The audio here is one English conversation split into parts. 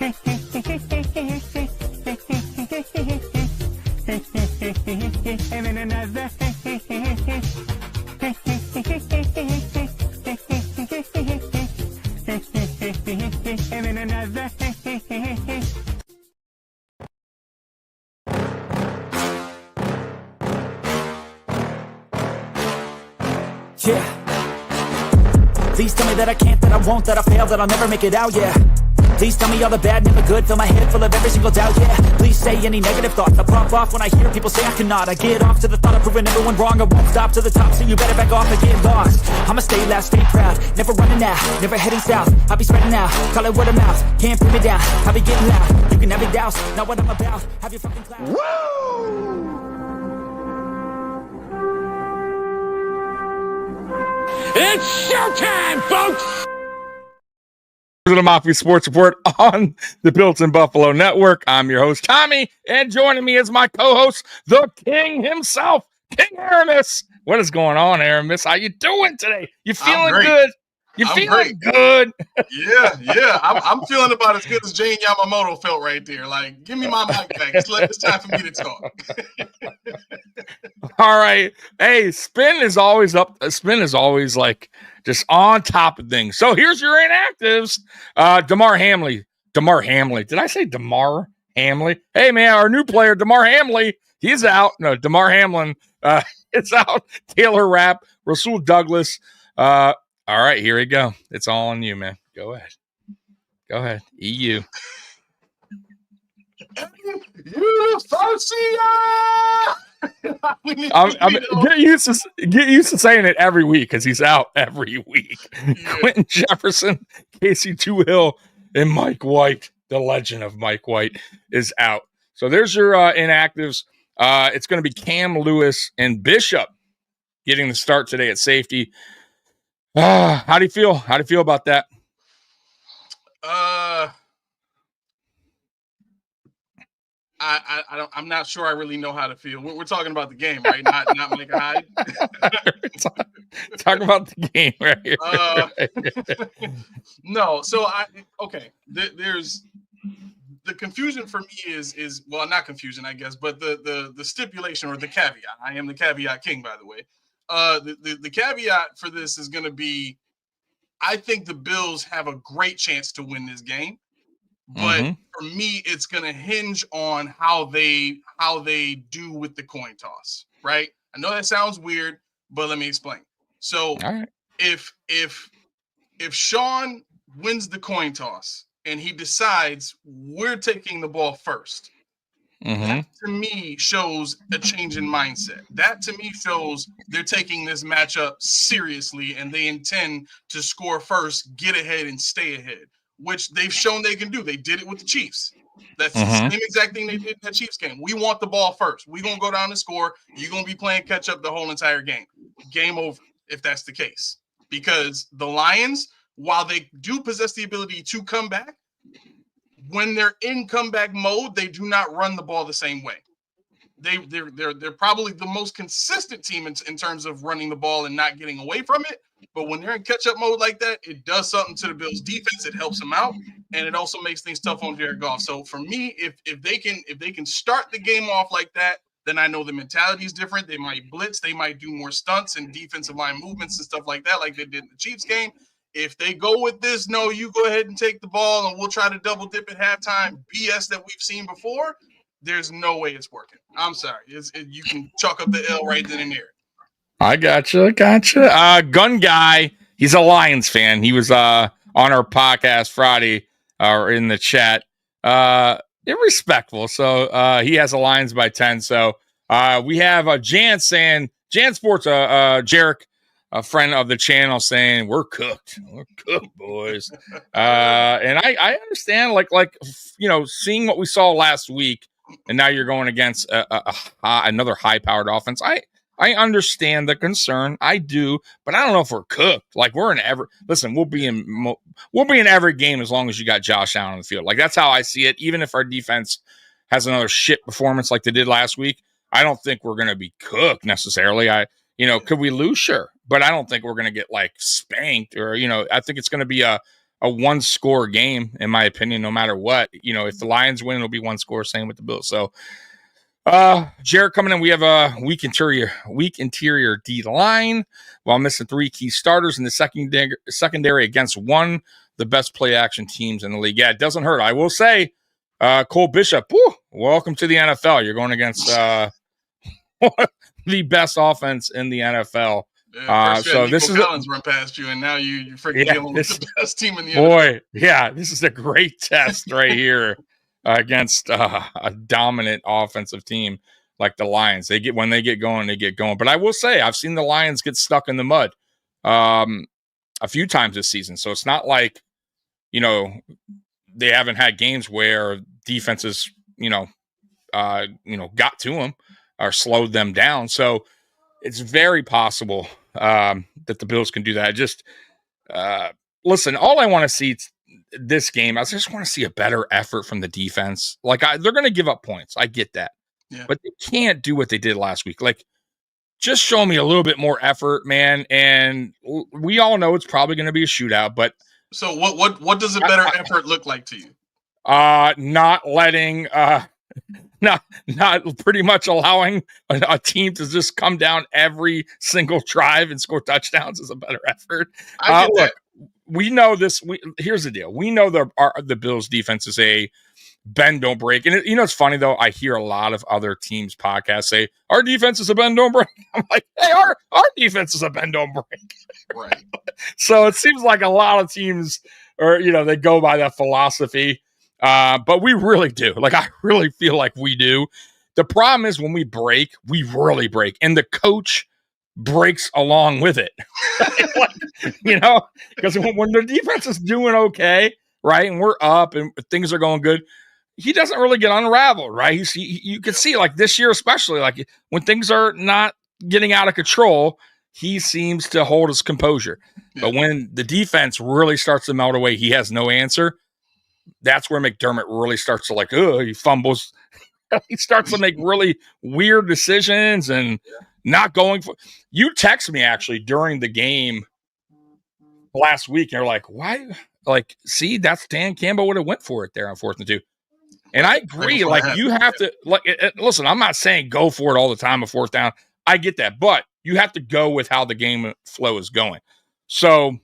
Yeah. Please tell me that I can't, that I won't, that I fail, that I'll never make it out, yeah. Please tell me all the bad, never good, fill my head full of every single doubt, yeah. Please say any negative thoughts, I pop off when I hear people say I cannot. I get off to the thought of proving everyone wrong, I won't stop to the top, so you better back off and get lost. I'ma stay loud, stay proud, never running out, never heading south. I'll be spreading out, call it word of mouth, can't put me down, I'll be getting loud. You can have your doubts, not what I'm about, have your fucking clout. Woo! It's showtime, folks! To the Mafia Sports Report on the Built-in Buffalo Network. I'm your host, Tommy, and joining me is my co-host, the King himself, King Aramis. What is going on, Aramis? How you doing today? You feeling good? You feeling good? Yeah. I'm feeling about as good as Jane Yamamoto felt right there. Like, give me my mic back. It's time for me to talk. All right. Hey, Spin is always up. Spin is always like just on top of things. So here's your inactives. Damar Hamlin. Did I say Damar Hamlin? Hey, man, our new player, Damar Hamlin, he's out. No, Damar Hamlin is out. Taylor Rapp, Rasul Douglas. All right, here we go. It's all on you, man. Go ahead. EU. Get used to saying it every week because he's out every week. Yeah. Quentin Jefferson, Casey Tuhill, and Mike White, the legend of Mike White, is out. So there's your inactives. It's going to be Cam Lewis and Bishop getting the start today at safety. How do you feel? How do you feel about that? I'm not sure I really know how to feel. We're talking about the game, right? Not Micah Hyde. Talk about the game right here. No, so there's the confusion for me is well, not confusion, I guess, but the stipulation or the caveat. I am the caveat king, by the way. The caveat for this is going to be, I think the Bills have a great chance to win this game, but for me, it's going to hinge on how they do with the coin toss, right? I know that sounds weird, but let me explain. So if Sean wins the coin toss and he decides we're taking the ball first, that to me shows a change in mindset. That to me shows they're taking this matchup seriously and they intend to score first, get ahead, and stay ahead, which they've shown they can do. They did it with the Chiefs. That's the same exact thing they did in that Chiefs game. We want the ball first. We're going to go down and score. You're going to be playing catch up the whole entire game. Game over if that's the case. Because the Lions, while they do possess the ability to come back, when they're in comeback mode, they do not run the ball the same way. They're probably the most consistent team in terms of running the ball and not getting away from it. But when they're in catch-up mode like that, it does something to the Bills' defense. It helps them out, and it also makes things tough on Jared Goff. So for me, if they can start the game off like that, then I know the mentality is different. They might blitz, they might do more stunts and defensive line movements and stuff like that, like they did in the Chiefs game. If they go with this, no, you go ahead and take the ball and we'll try to double dip at halftime BS that we've seen before, there's no way it's working. I'm sorry. You can chalk up the L right then and there. I gotcha. Gun Guy, he's a Lions fan. He was on our podcast Friday or in the chat. Irrespectful. So he has a Lions by 10. So we have Jan saying, Jan Sports, Jarek, a friend of the channel, saying we're cooked, boys. And I understand, like seeing what we saw last week, and now you're going against another high-powered offense. I understand the concern, I do, but I don't know if we're cooked. Like we'll be in every game as long as you got Josh Allen on the field. Like that's how I see it. Even if our defense has another shit performance like they did last week, I don't think we're going to be cooked necessarily. Could we lose? Sure. But I don't think we're going to get like spanked or, I think it's going to be a a one-score game, in my opinion, no matter what. If the Lions win, it'll be one score, same with the Bills. So, Jared coming in, we have a weak interior D-line while missing 3 key starters in the secondary against one of the best play-action teams in the league. Yeah, it doesn't hurt. I will say, Cole Bishop, welcome to the NFL. You're going against the best offense in the NFL. First so Nico this is Collins run past you, and now you're freaking dealing with the best team in the NFL. Boy, yeah, this is a great test right here against a dominant offensive team like the Lions. When they get going, they get going. But I will say, I've seen the Lions get stuck in the mud a few times this season. So it's not like they haven't had games where defenses got to them or slowed them down. So it's very possible that the Bills can do that. Just listen, all I want to see this game, I just want to see a better effort from the defense. Like they're going to give up points. I get that. Yeah. But they can't do what they did last week. Like, just show me a little bit more effort, man. And we all know it's probably going to be a shootout. But so what does a better effort look like to you? Not letting not pretty much allowing a team to just come down every single drive and score touchdowns is a better effort. Look, we know this. Here's the deal. We know the Bills defense is a bend don't break. And it's funny though. I hear a lot of other teams podcasts say our defense is a bend don't break. I'm like, hey, our defense is a bend don't break. Right. So it seems like a lot of teams they go by that philosophy. But we really do. Like, I really feel like we do. The problem is when we break, we really break. And the coach breaks along with it. Because when the defense is doing okay, right, and we're up and things are going good, he doesn't really get unraveled, right? You can see, like, this year especially, like, when things are not getting out of control, he seems to hold his composure. Yeah. But when the defense really starts to melt away, he has no answer. That's where McDermott really starts to he fumbles. He starts to make really weird decisions and not going for. You text me actually during the game last week, and you're like, "Why?" Like, see, that's Dan Campbell would have went for it there on 4th and 2. And I agree. Like, you have to listen. I'm not saying go for it all the time on 4th down. I get that, but you have to go with how the game flow is going. So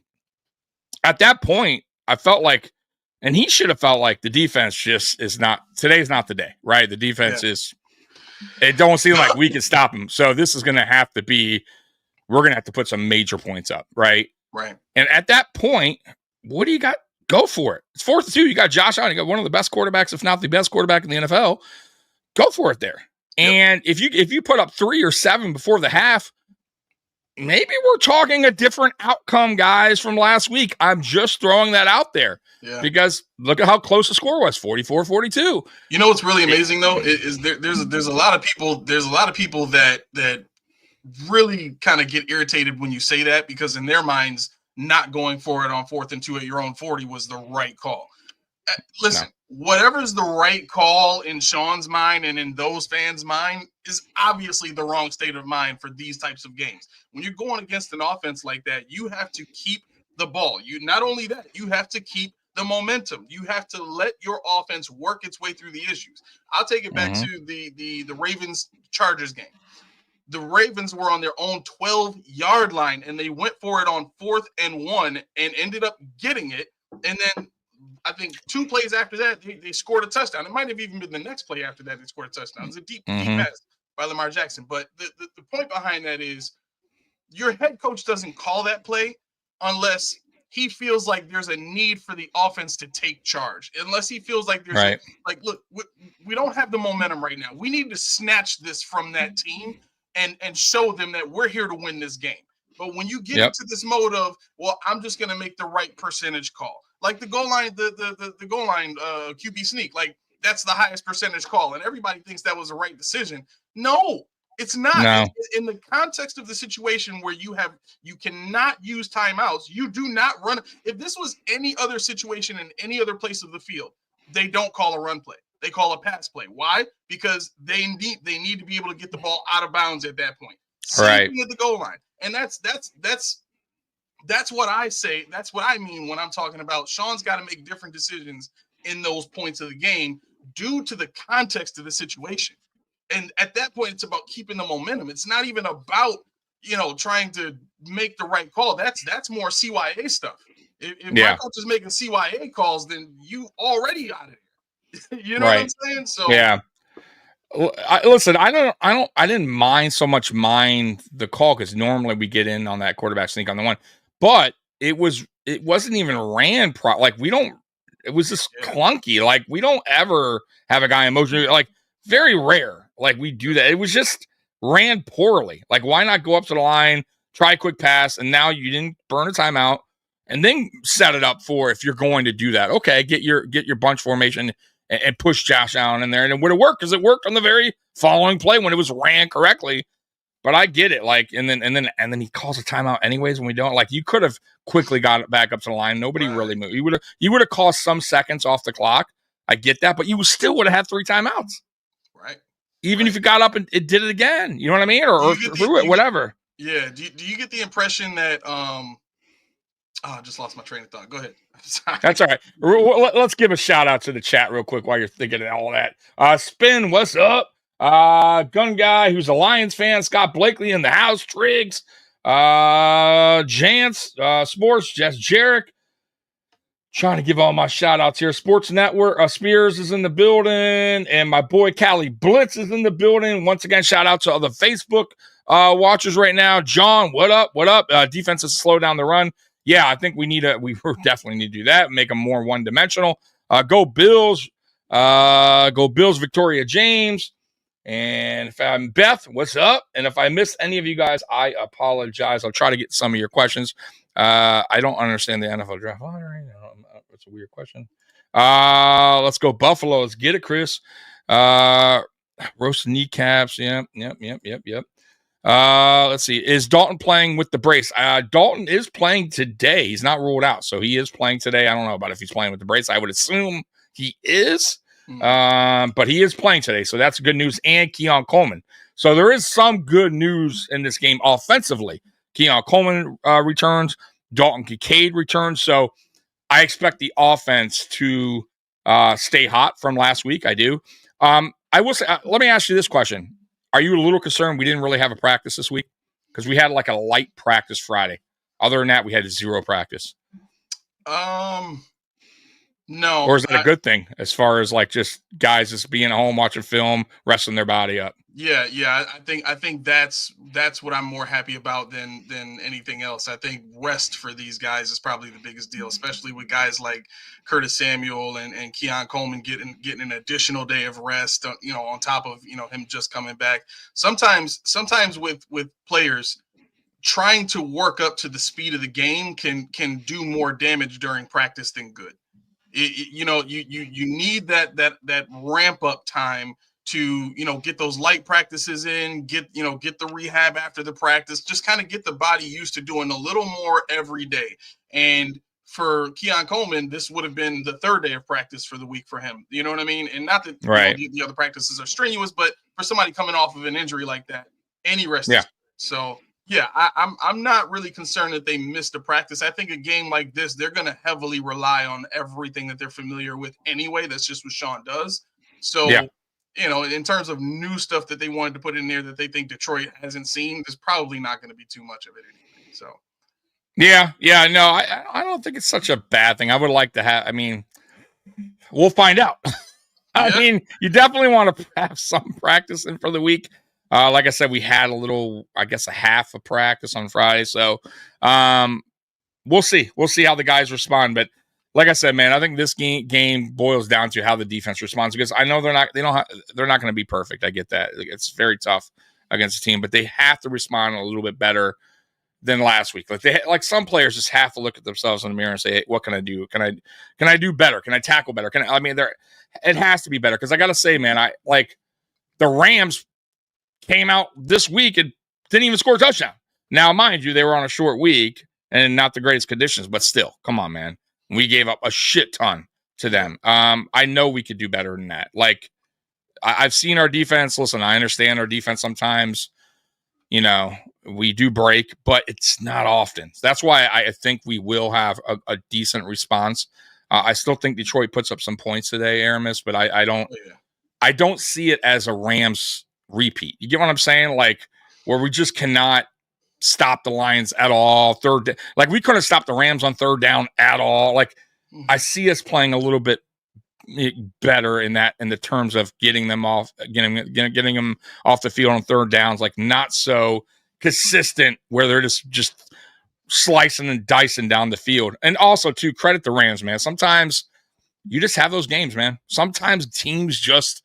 at that point, I felt like. And he should have felt like the defense just is not – today's not the day, right? The defense is – it don't seem like we can stop him. So this is going to have to be – we're going to have to put some major points up, right? Right. And at that point, what do you got? Go for it. It's 4th and 2. You got Josh Allen. You got one of the best quarterbacks, if not the best quarterback in the NFL. Go for it there. Yep. And if you put up 3 or 7 before the half, maybe we're talking a different outcome, guys, from last week. I'm just throwing that out there. Yeah. Because look at how close the score was, 44-42. You know what's really amazing though is there's a lot of people that really kind of get irritated when you say that, because in their minds, not going for it on 4th and 2 at your own 40 was the right call. Listen, whatever's the right call in Sean's mind and in those fans' mind is obviously the wrong state of mind for these types of games. When you're going against an offense like that, you have to keep the ball. Not only that, you have to keep the momentum. You have to let your offense work its way through the issues. I'll take it back to the Ravens Chargers game. The Ravens were on their own 12-yard line, and they went for it on 4th and 1 and ended up getting it. And then I think 2 plays after that, they scored a touchdown. It might have even been the next play after that they scored a touchdown. It was a deep pass by Lamar Jackson. But the point behind that is your head coach doesn't call that play unless he feels like there's a need for the offense to take charge, unless he feels like there's look, we don't have the momentum right now. We need to snatch this from that team and show them that we're here to win this game. But when you get into this mode of, well, I'm just going to make the right percentage call, like the goal line, the goal line QB sneak, like that's the highest percentage call, and everybody thinks that was the right decision. No. It's not. No. In the context of the situation where you cannot use timeouts, you do not run. If this was any other situation in any other place of the field, they don't call a run play. They call a pass play. Why? Because they need to be able to get the ball out of bounds at that point. Same thing at the goal line. And that's That's what I say. That's what I mean when I'm talking about Sean's got to make different decisions in those points of the game due to the context of the situation. And at that point, it's about keeping the momentum. It's not even about, trying to make the right call. That's more CYA stuff. If my coach is making CYA calls, then you already got it. You know what I'm saying? So yeah. Listen, I didn't mind the call because normally we get in on that quarterback sneak on the one, but it wasn't even ran it was just clunky. Like we don't ever have a guy in motion, like very rare. Like we do that. It was just ran poorly. Like why not go up to the line, try a quick pass, and now you didn't burn a timeout, and then set it up for if you're going to do that. Okay, get your bunch formation and push Josh Allen in there, and it would have worked because it worked on the very following play when it was ran correctly. But I get it, like, and then he calls a timeout anyways when we don't. Like, you could have quickly got it back up to the line. Nobody really moved. You would have cost some seconds off the clock. I get that, but you still would have had 3 timeouts, right? Even if you got up and it did it again. You know what I mean, or threw it, whatever. Yeah. Do you get the impression that I just lost my train of thought. Go ahead. That's all right. Let's give a shout out to the chat real quick while you're thinking of all that. Spin, what's up? Gun guy who's a Lions fan. Scott Blakely in the house. Triggs. Jance. Sports. Jess Jarek. Trying to give all my shout outs here. Sports Network. Spears is in the building. And my boy Callie Blitz is in the building. Once again, shout out to all the Facebook watchers right now. John, what up? What up? Defense has slowed down the run. Yeah, I think we definitely need to do that. Make them more one-dimensional. Go Bills. Go Bills, Victoria James. And if I'm Beth, what's up? And if I missed any of you guys, I apologize. I'll try to get some of your questions. I don't understand the NFL draft lottery. It's a weird question. Let's go Buffalo. Let's get it, Chris. Roasted kneecaps. Yep. Let's see. Is Dalton playing with the brace? Dalton is playing today. He's not ruled out, so he is playing today. I don't know about if he's playing with the brace. I would assume he is, but he is playing today, so that's good news. And Keon Coleman. So there is some good news in this game offensively. Keon Coleman returns. Dalton Kincaid returns. So I expect the offense to stay hot from last week. I do. I will say. Let me ask you this question. Are you a little concerned we didn't really have a practice this week? Because we had like a light practice Friday. Other than that, we had 0 practice. No. Or is that a good thing as far as like just guys just being at home watching film, resting their body up? Yeah. I think that's what I'm more happy about than anything else. I think rest for these guys is probably the biggest deal, especially with guys like Curtis Samuel and Keon Coleman getting an additional day of rest, on top of, him just coming back. Sometimes with players trying to work up to the speed of the game can do more damage during practice than good. You need that ramp up time to, get those light practices in, get the rehab after the practice, just kind of get the body used to doing a little more every day. And for Keon Coleman, this would have been the 3rd day of practice for the week for him. You know what I mean? And not that the other practices are strenuous, but for somebody coming off of an injury like that, any rest is good. So yeah, I'm not really concerned that they missed a practice. I think a game like this, they're going to heavily rely on everything that they're familiar with anyway. That's just what Sean does. So, in terms of new stuff that they wanted to put in there that they think Detroit hasn't seen, there's probably not going to be too much of it anyway. So, no, I don't think it's such a bad thing. I would like to have. I mean, we'll find out. I mean, you definitely want to have some practice in for the week. Like I said, we had a half of practice on Friday. So we'll see. We'll see how the guys respond. But like I said, man, I think this game boils down to how the defense responds, because I know they're not going to be perfect. I get that. It's very tough against a team, but they have to respond a little bit better than last week. Like some players just have to look at themselves in the mirror and say, hey, what can I do? Can I do better? Can I tackle better? It has to be better. Cause I got to say, man, the Rams came out this week and didn't even score a touchdown. Now, mind you, they were on a short week and not the greatest conditions, but still, come on, man. We gave up a shit ton to them. I know we could do better than that. Like, I've seen our defense. Listen, I understand our defense sometimes, We do break, but it's not often. That's why I think we will have a decent response. I still think Detroit puts up some points today, Aramis, but I don't see it as a Rams repeat. You get what I'm saying? Like, where we just cannot stop the Lions at all. Like, we couldn't stop the Rams on third down at all. Like, I see us playing a little bit better in the terms of getting them off the field on third downs, like not so consistent where they're just slicing and dicing down the field. And also, to credit the Rams, man, sometimes you just have those games, man. Sometimes teams just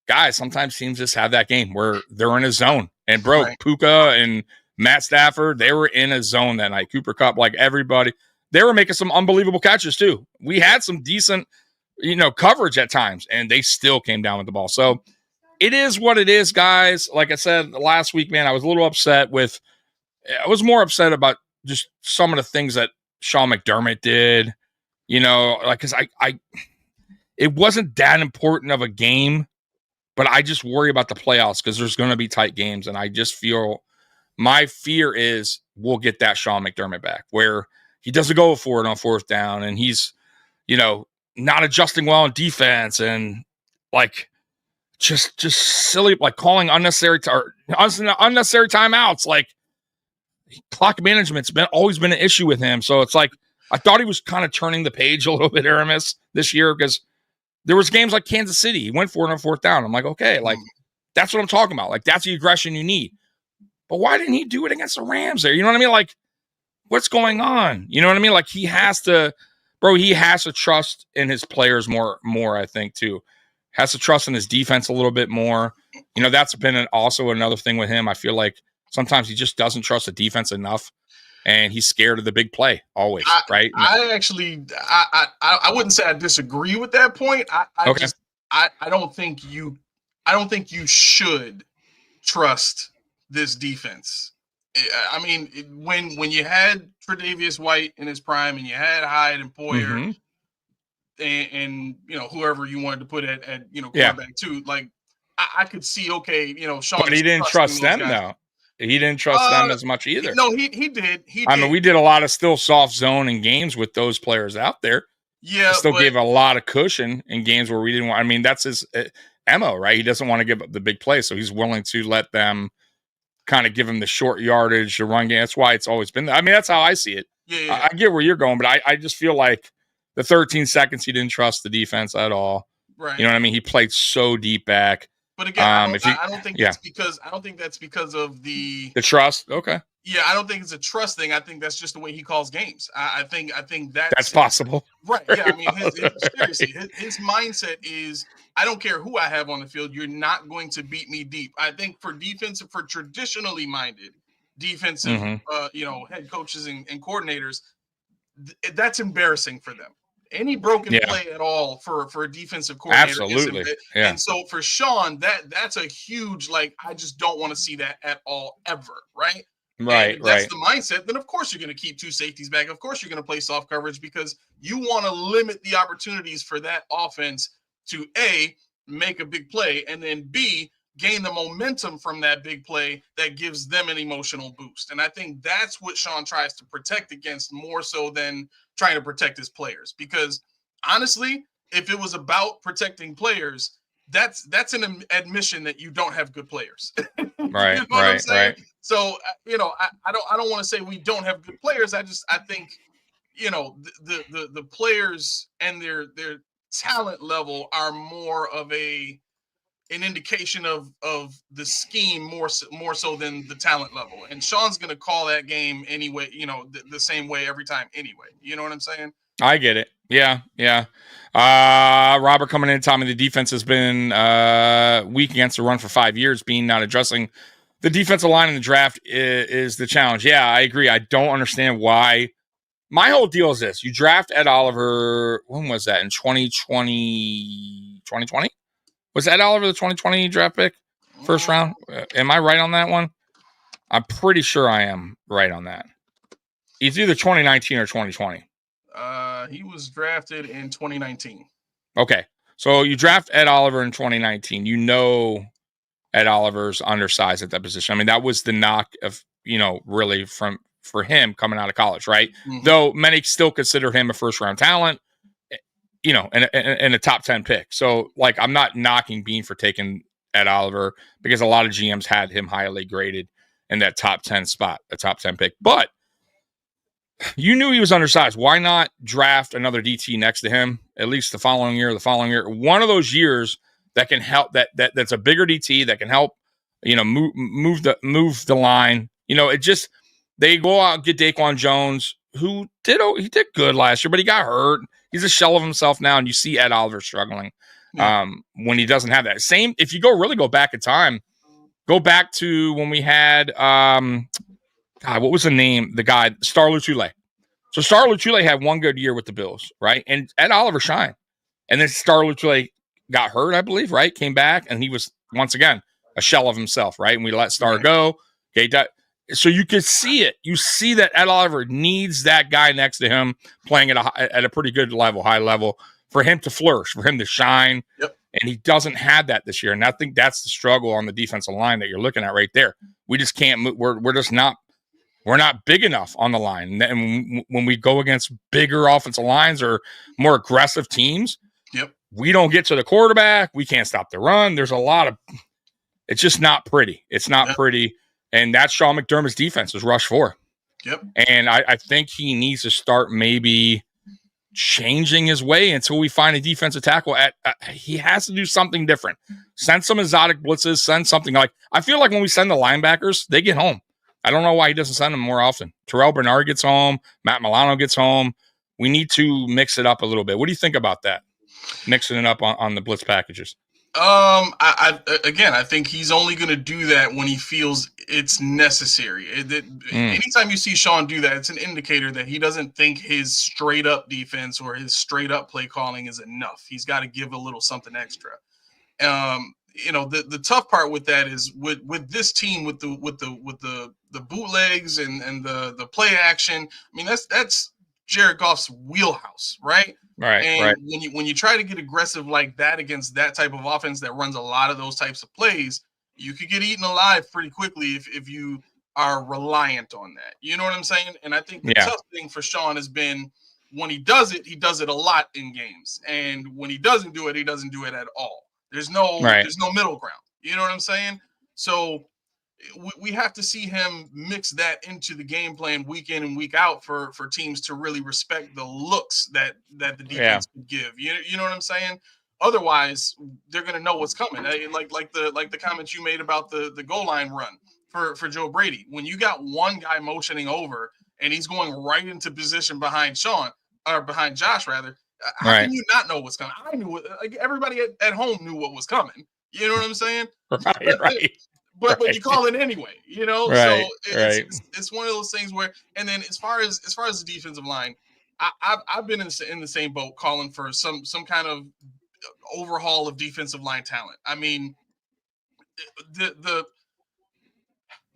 have that game where they're in a zone. And Puka and Matt Stafford, they were in a zone that night. Cooper Kupp, like everybody, they were making some unbelievable catches too. We had some decent, coverage at times, and they still came down with the ball. So it is what it is, guys. Like I said last week, man, I was more upset about just some of the things that Sean McDermott did, because it wasn't that important of a game, but I just worry about the playoffs because there's going to be tight games. And I just feel my fear is we'll get that Sean McDermott back where he doesn't go for it on fourth down and he's, not adjusting well in defense and like just silly, like calling unnecessary timeouts. Like, clock management's always been an issue with him. So it's like, I thought he was kind of turning the page a little bit, Aramis, this year, because there was games like Kansas City. He went for it on fourth down. I'm like, okay, like that's what I'm talking about. Like, that's the aggression you need. But why didn't he do it against the Rams there? You know what I mean? Like, what's going on? You know what I mean? Like, he has to trust in his players more, I think, too. Has to trust in his defense a little bit more. That's been also another thing with him. I feel like sometimes he just doesn't trust the defense enough, and he's scared of the big play always, right? I wouldn't say I disagree with that point. I don't think you should trust this defense. I mean, when you had Tre'Davious White in his prime, and you had Hyde and Poyer, and whoever you wanted to put at quarterback too, like I could see, okay, Sean. But he didn't trust them though. He didn't trust them as much either. No, he did. I mean, we did a lot of still soft zone in games with those players out there. Yeah, he still gave a lot of cushion in games where we didn't want. I mean, that's his MO, right? He doesn't want to give up the big play, so he's willing to let them kind of give him the short yardage, the run game. That's why it's always been. I mean, that's how I see it. Yeah. I get where you're going, but I just feel like the 13 seconds he didn't trust the defense at all. Right. You know what I mean? He played so deep back. But again, I don't think that's because of the trust. Okay. Yeah, I don't think it's a trust thing. I think that's just the way he calls games. I think that's possible. Right. Yeah. I mean, seriously, his mindset is, I don't care who I have on the field. You're not going to beat me deep. I think for traditionally minded defensive, head coaches and coordinators, that's embarrassing for them. Any broken play at all for a defensive coordinator. Absolutely. And so for Sean, that's a huge, like, I just don't want to see that at all, ever. Right. Right. And that's the mindset. Then of course you're going to keep two safeties back. Of course you're going to play soft coverage because you want to limit the opportunities for that offense to A, make a big play, and then B, gain the momentum from that big play that gives them an emotional boost. And I think that's what Sean tries to protect against more so than trying to protect his players. Because honestly, if it was about protecting players, that's an admission that you don't have good players. Right. Right. So, I don't want to say we don't have good players. I think, the players and their talent level are more of an indication of the scheme more so than the talent level. And Sean's going to call that game anyway, the same way every time anyway. You know what I'm saying? I get it. Yeah. Robert coming in, Tommy, the defense has been weak against the run for 5 years. Being not addressing the defensive line in the draft is the challenge. Yeah, I agree. I don't understand why. My whole deal is this. You draft Ed Oliver, when was that? In 2020? Was Ed Oliver the 2020 draft pick? First round? Am I right on that one? I'm pretty sure I am right on that. It's either 2019 or 2020. He was drafted in 2019. Okay. So you draft Ed Oliver in 2019. Ed Oliver's undersized at that position. I mean, that was the knock of really for him coming out of college, right? Mhm. Though many still consider him a first round talent, and a top 10 pick. So like, I'm not knocking Bean for taking Ed Oliver because a lot of GMs had him highly graded in that top 10 spot, a top 10 pick. But you knew he was undersized. Why not draft another DT next to him, at least the following year, one of those years that can help that's a bigger DT that can help, move the line. It just, they go out and get Daquan Jones, who he did good last year, but he got hurt. He's a shell of himself now, and you see Ed Oliver struggling when he doesn't have that. Same, if you go back in time, go back to when we had God, what was the name? The guy, Star Lotulelei. So Star Lotulelei had one good year with the Bills, right? And Ed Oliver shined. And then Star Lotulelei got hurt, I believe, right? Came back, and he was, once again, a shell of himself, right? And we let Star go. Okay, so you could see it. You see that Ed Oliver needs that guy next to him playing at a pretty good level, high level, for him to flourish, for him to shine. Yep. And he doesn't have that this year. And I think that's the struggle on the defensive line that you're looking at right there. We just can't move. We're just not. We're not big enough on the line. And when we go against bigger offensive lines or more aggressive teams, we don't get to the quarterback. We can't stop the run. There's a lot of – it's just not pretty. It's not pretty. And that's Sean McDermott's defense is rush 4. Yep. And I think he needs to start maybe changing his way until we find a defensive tackle. He has to do something different. Send some exotic blitzes. Send something like – I feel like when we send the linebackers, they get home. I don't know why he doesn't send them more often. Terrell Bernard gets home. Matt Milano gets home. We need to mix it up a little bit. What do you think about that? Mixing it up on the blitz packages. I think he's only going to do that when he feels it's necessary. Anytime you see Sean do that, it's an indicator that he doesn't think his straight up defense or his straight up play calling is enough. He's got to give a little something extra. The tough part with that is with this team with the bootlegs and the play action. I mean, that's Jared Goff's wheelhouse, right? Right. And right. when you try to get aggressive like that against that type of offense that runs a lot of those types of plays, you could get eaten alive pretty quickly if you are reliant on that. You know what I'm saying? And I think the tough thing for Sean has been when he does it a lot in games, and when he doesn't do it, he doesn't do it at all. There's no middle ground. You know what I'm saying? So we have to see him mix that into the game plan week in and week out for teams to really respect the looks that the defense could give. You know what I'm saying? Otherwise, they're going to know what's coming. Like the comments you made about the goal line run for Joe Brady. When you got one guy motioning over and he's going right into position behind Josh rather. How can you not know what's coming? I knew it. Like everybody at home knew what was coming. You know what I'm saying? Right. But you call it anyway. You know. Right. So it's one of those things where. And then as far as the defensive line, I've been in the same boat calling for some kind of overhaul of defensive line talent. I mean,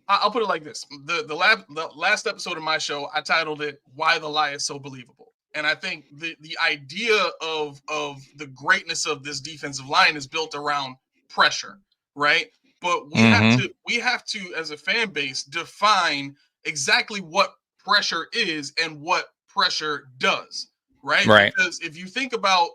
I'll put it like this: the last episode of my show, I titled it "Why the Lie Is So Believable." And I think the idea of the greatness of this defensive line is built around pressure, right? But we have to, as a fan base, define exactly what pressure is and what pressure does, right? Because if you think about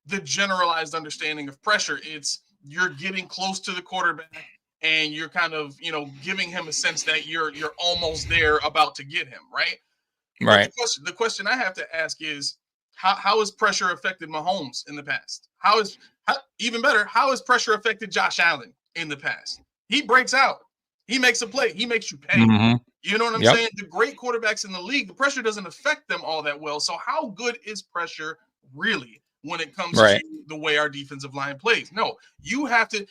the generalized understanding of pressure, it's you're getting close to the quarterback and you're kind of, giving him a sense that you're almost there, about to get him, right? Right. The question I have to ask is how has pressure affected Mahomes in the past? Even better, how has pressure affected Josh Allen in the past? He breaks out. He makes a play. He makes you pay. Mm-hmm. You know what I'm saying? The great quarterbacks in the league, the pressure doesn't affect them all that well. So how good is pressure really when it comes to the way our defensive line plays? No, you have to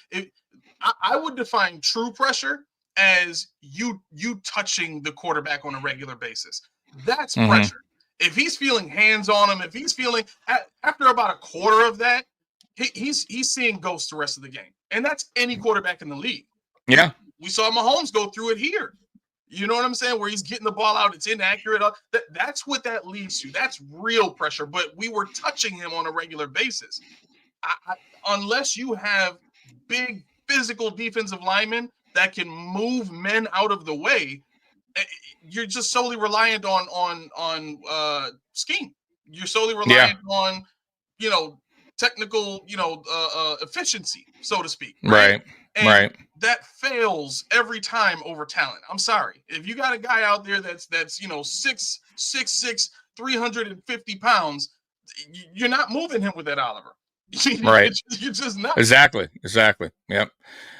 I would define true pressure as you touching the quarterback on a regular basis. That's pressure. If he's feeling hands on him, if he's feeling after about a quarter of that, he's seeing ghosts the rest of the game. And that's any quarterback in the league. Yeah. We saw Mahomes go through it here. You know what I'm saying? Where he's getting the ball out, it's inaccurate. That's what that leads to. That's real pressure. But we were touching him on a regular basis. Unless you have big physical defensive linemen that can move men out of the way, you're just solely reliant on scheme. You're solely reliant on, technical, efficiency, so to speak. Right. And that fails every time over talent. I'm sorry. If you got a guy out there that's 6'6", 350 pounds, you're not moving him with that Oliver. Right. You're just not. Exactly. Yep.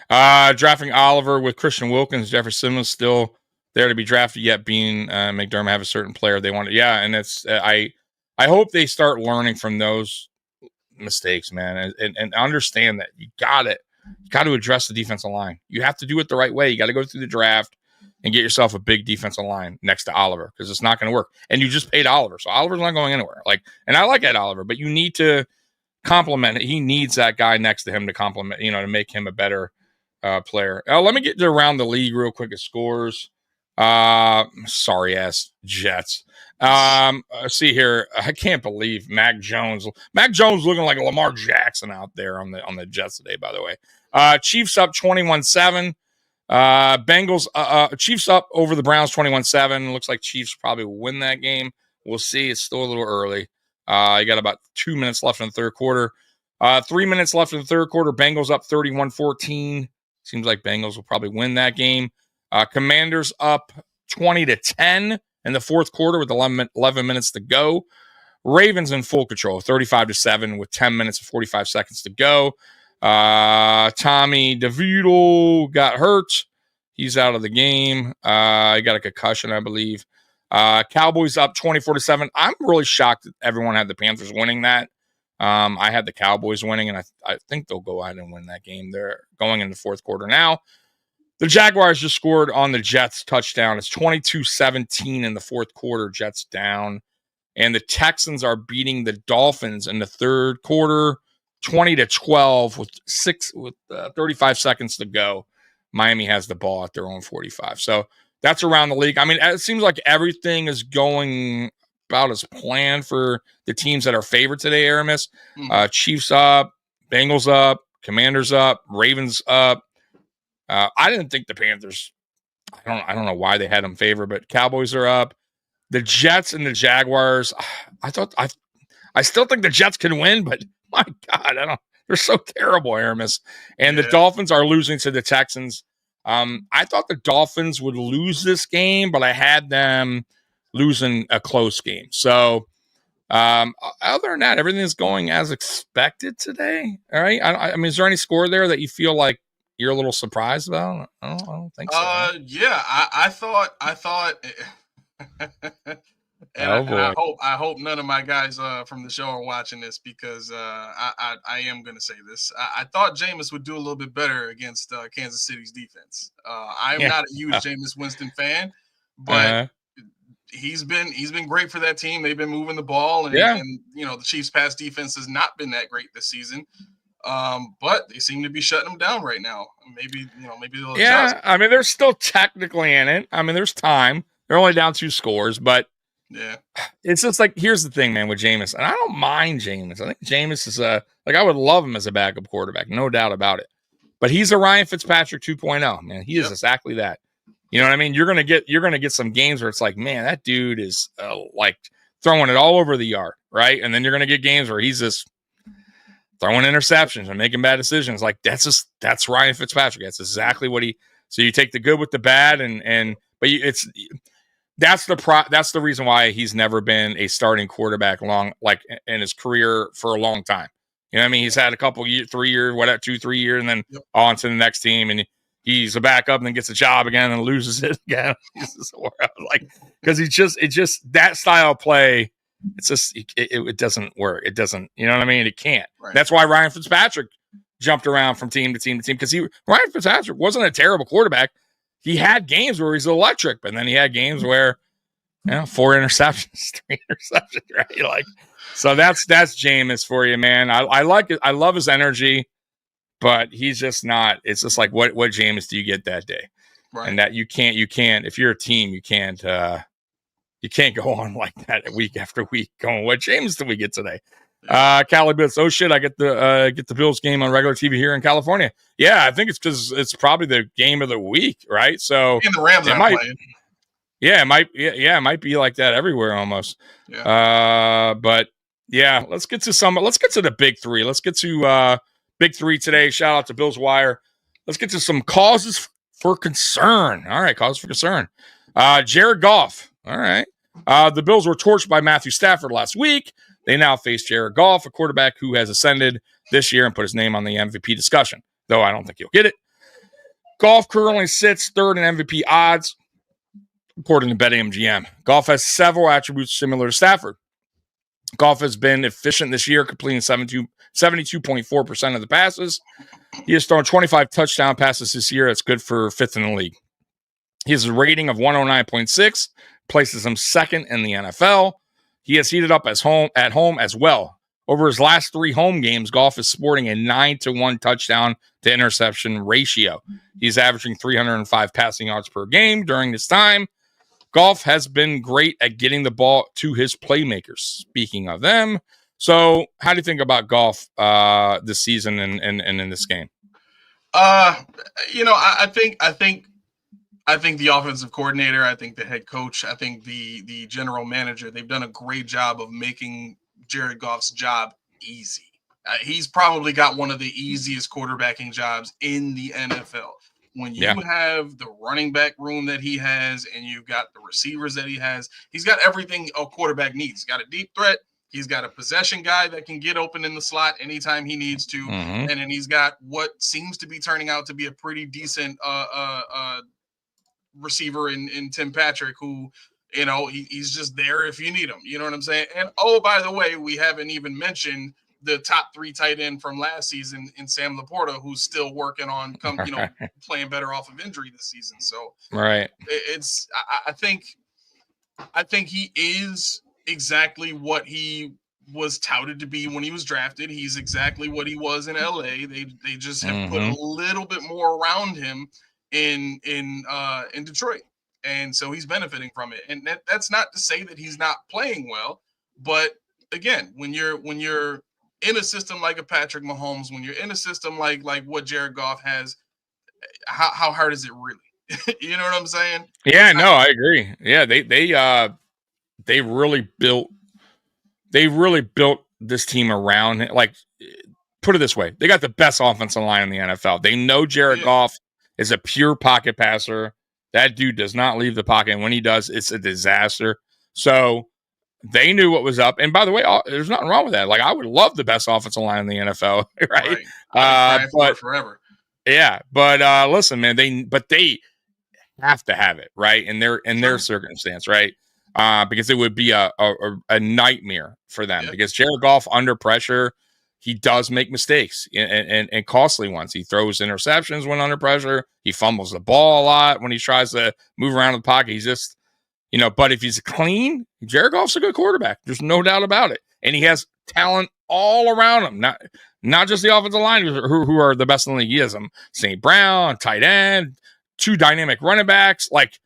Drafting Oliver with Christian Wilkins, Jefferson Simmons still there to be drafted yet. Being McDermott have a certain player they want. Yeah, and it's I hope they start learning from those mistakes, man, and understand that you got to address the defensive line. You have to do it the right way. You got to go through the draft and get yourself a big defensive line next to Oliver, because it's not going to work. And you just paid Oliver, so Oliver's not going anywhere. And I like Ed Oliver, but you need to compliment it. He needs that guy next to him to compliment, to make him a better player. Let me get to around the league real quick as scores. Sorry ass Jets. See here. I can't believe Mac Jones looking like a Lamar Jackson out there on the Jets today, by the way. Chiefs up 21-7. Bengals, Chiefs up over the Browns 21-7. Looks like Chiefs probably will win that game. We'll see. It's still a little early. You got about 2 minutes left in the third quarter. 3 minutes left in the third quarter. Bengals up 31-14. Seems like Bengals will probably win that game. Commanders up 20-10 in the fourth quarter with 11 minutes to go. Ravens in full control, 35-7 with 10 minutes and 45 seconds to go. Tommy DeVito got hurt. He's out of the game. He got a concussion, I believe. Cowboys up 24-7. I'm really shocked that everyone had the Panthers winning that. I had the Cowboys winning, and I think they'll go ahead and win that game. They're going into the fourth quarter now. The Jaguars just scored on the Jets touchdown. It's 22-17 in the fourth quarter. Jets down. And the Texans are beating the Dolphins in the third quarter, 20-12 with 35 seconds to go. Miami has the ball at their own 45. So that's around the league. I mean, it seems like everything is going about as planned for the teams that are favored today, Aramis. Chiefs up, Bengals up, Commanders up, Ravens up. I didn't think the Panthers, I don't know why they had them favored, but Cowboys are up. The Jets and the Jaguars, I still think the Jets can win, but my God, they're so terrible, Aramis. And the Dolphins are losing to the Texans. I thought the Dolphins would lose this game, but I had them losing a close game. So other than that, everything is going as expected today. All right. I mean, is there any score there that you feel like you're a little surprised about? I don't think so. Yeah, I thought and I hope none of my guys from the show are watching this, because I am going to say this. I thought Jameis would do a little bit better against Kansas City's defense. I'm not a huge Jameis Winston fan, but he's been great for that team. They've been moving the ball, and the Chiefs' pass defense has not been that great this season. But they seem to be shutting them down right now. Maybe they'll adjust. I mean, they're still technically in it. I mean, there's time. They're only down 2 scores, but it's just like, here's the thing, man, with Jameis. And I don't mind Jameis. I think Jameis is I would love him as a backup quarterback, no doubt about it. But he's a Ryan Fitzpatrick 2.0, man. He is exactly that. You know what I mean? You're gonna get some games where it's like, man, that dude is like throwing it all over the yard, right? And then you're gonna get games where he's just throwing interceptions and making bad decisions. Like that's Ryan Fitzpatrick. That's exactly what he. So you take the good with the bad, that's the reason why he's never been a starting quarterback in his career for a long time. You know what I mean? He's had a couple 3 years, 2-3 years, and then on to the next team, and he's a backup and then gets a job again and loses it again. Because it just that style of play. It's just it doesn't work. It doesn't. You know what I mean? It can't. Right. That's why Ryan Fitzpatrick jumped around from team to team to team, because Ryan Fitzpatrick wasn't a terrible quarterback. He had games where he's electric, but then he had games where 4 interceptions, 3 interceptions, right? So that's Jameis for you, man. I like it. I love his energy, but he's just not. It's just like what Jameis do you get that day, right? And that you can't. If you're a team, you can't go on like that week after week. Going, what Jameis did we get today? Cali Bits. Oh shit! I get the Bills game on regular TV here in California. Yeah, I think it's because it's probably the game of the week, right? So And the Rams aren't playing. Yeah, it might. Yeah, it might be like that everywhere almost. Yeah. But yeah, let's get to the big three. Let's get to big three today. Shout out to Bills Wire. Let's get to some causes for concern. All right, causes for concern. Jared Goff. All right. The Bills were torched by Matthew Stafford last week. They now face Jared Goff, a quarterback who has ascended this year and put his name on the MVP discussion, though I don't think he'll get it. Goff currently sits third in MVP odds, according to BetMGM. Goff has several attributes similar to Stafford. Goff has been efficient this year, completing 72.4% of the passes. He has thrown 25 touchdown passes this year. That's good for fifth in the league. He has a rating of 109.6, places him second in the NFL. He has heated up at home as well. Over his last 3 home games, Goff is sporting a 9-to-1 touchdown to interception ratio. He's averaging 305 passing yards per game during this time. Goff has been great at getting the ball to his playmakers. Speaking of them, so how do you think about Goff this season and in this game? I think the offensive coordinator, I think the head coach, I think the general manager, they've done a great job of making Jared Goff's job easy. He's probably got one of the easiest quarterbacking jobs in the NFL. When you have the running back room that he has and you've got the receivers that he has, he's got everything a quarterback needs. He's got a deep threat. He's got a possession guy that can get open in the slot anytime he needs to. Mm-hmm. And then he's got what seems to be turning out to be a pretty decent receiver in Tim Patrick, who, he's just there if you need him. You know what I'm saying? And, oh, by the way, we haven't even mentioned the top 3 tight end from last season in Sam Laporta, who's still working on playing better off of injury this season. So right, I think he is exactly what he was touted to be when he was drafted. He's exactly what he was in LA. They just have put a little bit more around him in Detroit, and so he's benefiting from it. And that's not to say that he's not playing well, but again, when you're in a system like a Patrick Mahomes, when you're in a system like what Jared Goff has, how hard is it really? You know what I'm saying? Yeah, no, I agree. Yeah, they really built this team around it. Like, put it this way, they got the best offensive line in the NFL. They know Jared Goff is a pure pocket passer. That dude does not leave the pocket, and when he does, it's a disaster. So they knew what was up. And by the way, there's nothing wrong with that. Like, I would love the best offensive line in the NFL, right? But forever. Yeah, but listen, man, they have to have it, right? In their circumstance, right? Because it would be a nightmare for them. Because Jared Goff under pressure, he does make mistakes and costly ones. He throws interceptions when under pressure. He fumbles the ball a lot when he tries to move around the pocket. He's just, but if he's clean, Jared Goff's a good quarterback. There's no doubt about it. And he has talent all around him, not just the offensive line who are the best in the league. He has them, St. Brown, tight end, 2 dynamic running backs. Like,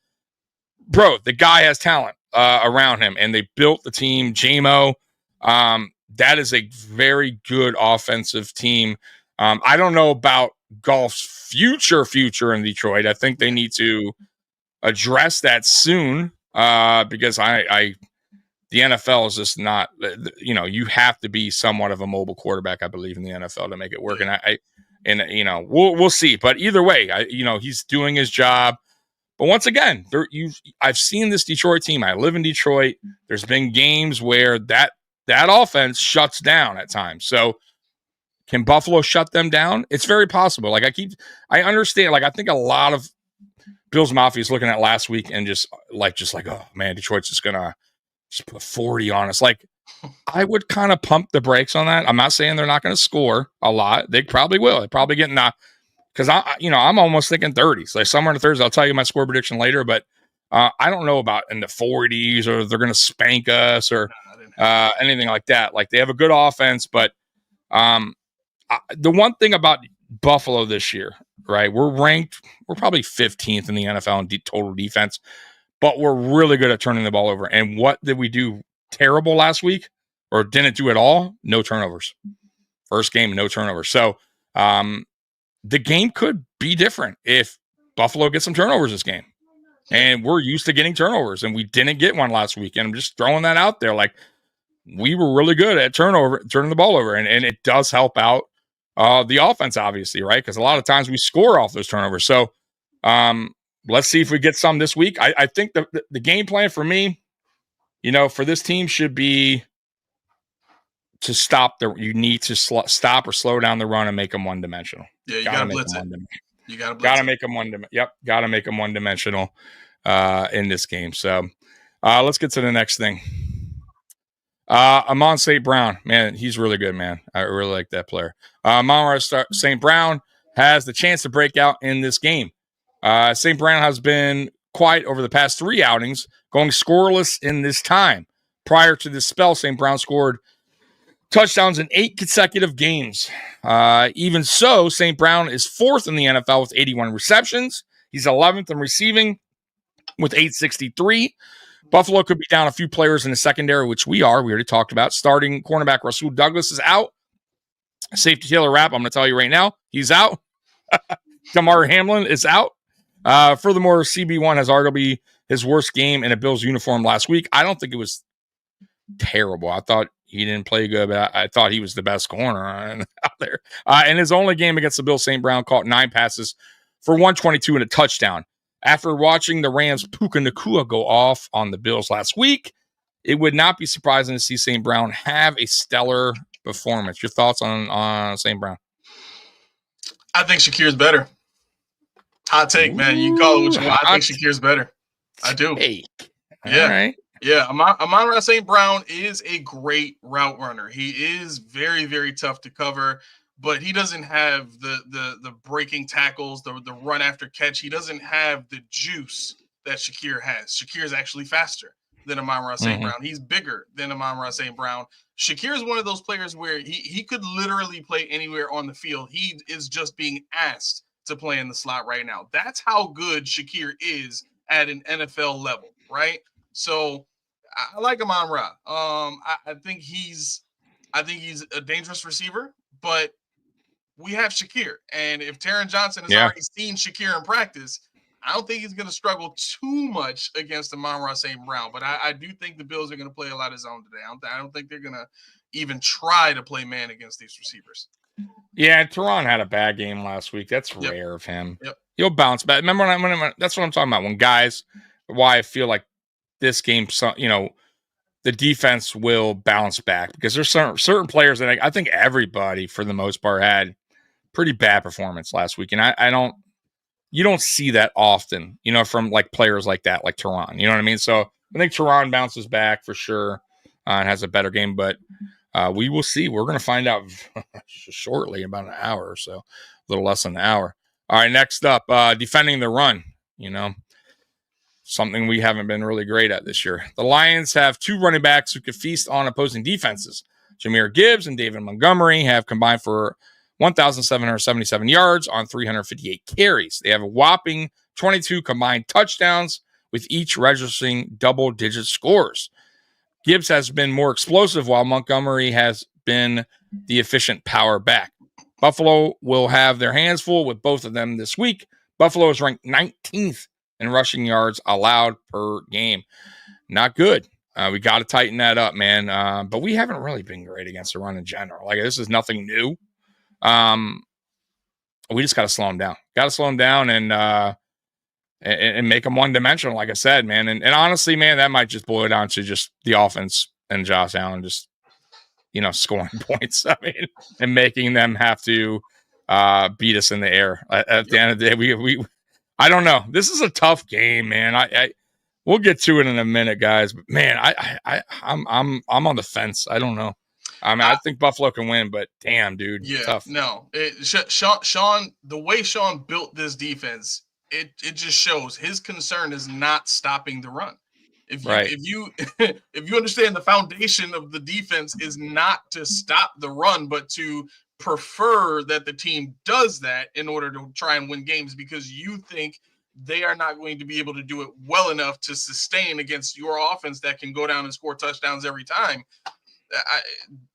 bro, the guy has talent around him, and they built the team. JMO, that is a very good offensive team. I don't know about Goff's future in Detroit. I think they need to address that soon because the NFL is just not, you have to be somewhat of a mobile quarterback, I believe, in the NFL to make it work. And we'll see. But either way, he's doing his job. But once again, I've seen this Detroit team. I live in Detroit. There's been games where that offense shuts down at times. So can Buffalo shut them down? It's very possible. Like, I understand. Like, I think a lot of Bills Mafia is looking at last week and just like, oh man, Detroit's just gonna just put 40 on us. Like, I would kind of pump the brakes on that. I'm not saying they're not going to score a lot. They probably will. They're probably getting because I'm almost thinking 30s, like somewhere in the 30s. I'll tell you my score prediction later, but I don't know about in the 40s or they're going to spank us or anything like that. Like, they have a good offense, but the one thing about Buffalo this year, right? We're probably 15th in the NFL in total defense, but we're really good at turning the ball over. And what did we do terrible last week? or didn't do at all, no turnovers. First game, no turnovers. So the game could be different if Buffalo gets some turnovers this game. And we're used to getting turnovers, and we didn't get one last week. And I'm just throwing that out there. Like, we were really good at turning the ball over, and it does help out the offense, obviously, right? Because a lot of times we score off those turnovers. So let's see if we get some this week. I think the game plan for me, for this team should be to stop you need to stop or slow down the run and make them one-dimensional. Yeah, you gotta blitz it. You gotta make them one-dimensional. Yep, gotta make them one-dimensional in this game. So let's get to the next thing. Amon St. Brown, man, he's really good, man. I really like that player. Amon St. Brown has the chance to break out in this game. St. Brown has been quiet over the past 3 outings, going scoreless in this time. Prior to this spell, St. Brown scored touchdowns in 8 consecutive games. Even so, St. Brown is 4th in the NFL with 81 receptions. He's 11th in receiving with 863. Buffalo could be down a few players in the secondary, which we already talked about. Starting cornerback Rasul Douglas is out. Safety Taylor Rapp, I'm going to tell you right now, he's out. Damar Hamlin is out. Furthermore, CB1 has arguably his worst game in a Bills uniform last week. I don't think it was terrible. I thought he didn't play good, but I thought he was the best corner out there. In his only game against the Bills, St. Brown caught 9 passes for 122 and a touchdown. After watching the Rams' Puka Nacua go off on the Bills last week, it would not be surprising to see St. Brown have a stellar performance. Your thoughts on St. Brown? I think Shakir's better. Hot take, man. You can call it what you want. I think Shakir's better. I do. Hey. Yeah. All right. Yeah. Amon-Ra St. Brown is a great route runner. He is very, very tough to cover, but he doesn't have the breaking tackles, the run after catch. He doesn't have the juice that Shakir has. Shakir is actually faster than Amon-Ra St. Brown. He's bigger than Amon-Ra St. Brown. Shakir is one of those players where he could literally play anywhere on the field. He is just being asked to play in the slot right now. That's how good Shakir is at an NFL level, right? So I like Amon-Ra. I think he's a dangerous receiver, but we have Shakir. And if Taron Johnson has already seen Shakir in practice, I don't think he's going to struggle too much against Amon-Ra St. Brown. But I do think the Bills are going to play a lot of zone today. I don't think they're going to even try to play man against these receivers. Yeah, Teron had a bad game last week. That's rare of him. Yep. He'll bounce back. Remember when that's what I'm talking about. When guys, why I feel like this game, the defense will bounce back because there's certain players that I think everybody for the most part had pretty bad performance last week, and you don't see that often, from like players like that, like Teron. You know what I mean? So I think Teron bounces back for sure and has a better game, but we will see. We're going to find out shortly, about an hour or so, a little less than an hour. All right, next up, defending the run, something we haven't been really great at this year. The Lions have 2 running backs who could feast on opposing defenses. Jahmyr Gibbs and David Montgomery have combined for 1,777 yards on 358 carries. They have a whopping 22 combined touchdowns, with each registering double-digit scores. Gibbs has been more explosive, while Montgomery has been the efficient power back. Buffalo will have their hands full with both of them this week. Buffalo is ranked 19th in rushing yards allowed per game. Not good. We got to tighten that up, man. But we haven't really been great against the run in general. Like, this is nothing new. We just got to slow them down. Got to slow them down and make them one-dimensional, like I said, man. And honestly, man, that might just boil down to just the offense and Josh Allen just, scoring points. I mean, and making them have to beat us in the air. At the end of the day, we I don't know. This is a tough game, man. We'll get to it in a minute, guys. But man, I'm on the fence. I don't know. I mean, I think Buffalo can win, but damn, dude, tough. No, Sean, the way Sean built this defense, it just shows his concern is not stopping the run. If you understand the foundation of the defense is not to stop the run, but to prefer that the team does that in order to try and win games, because you think they are not going to be able to do it well enough to sustain against your offense that can go down and score touchdowns every time.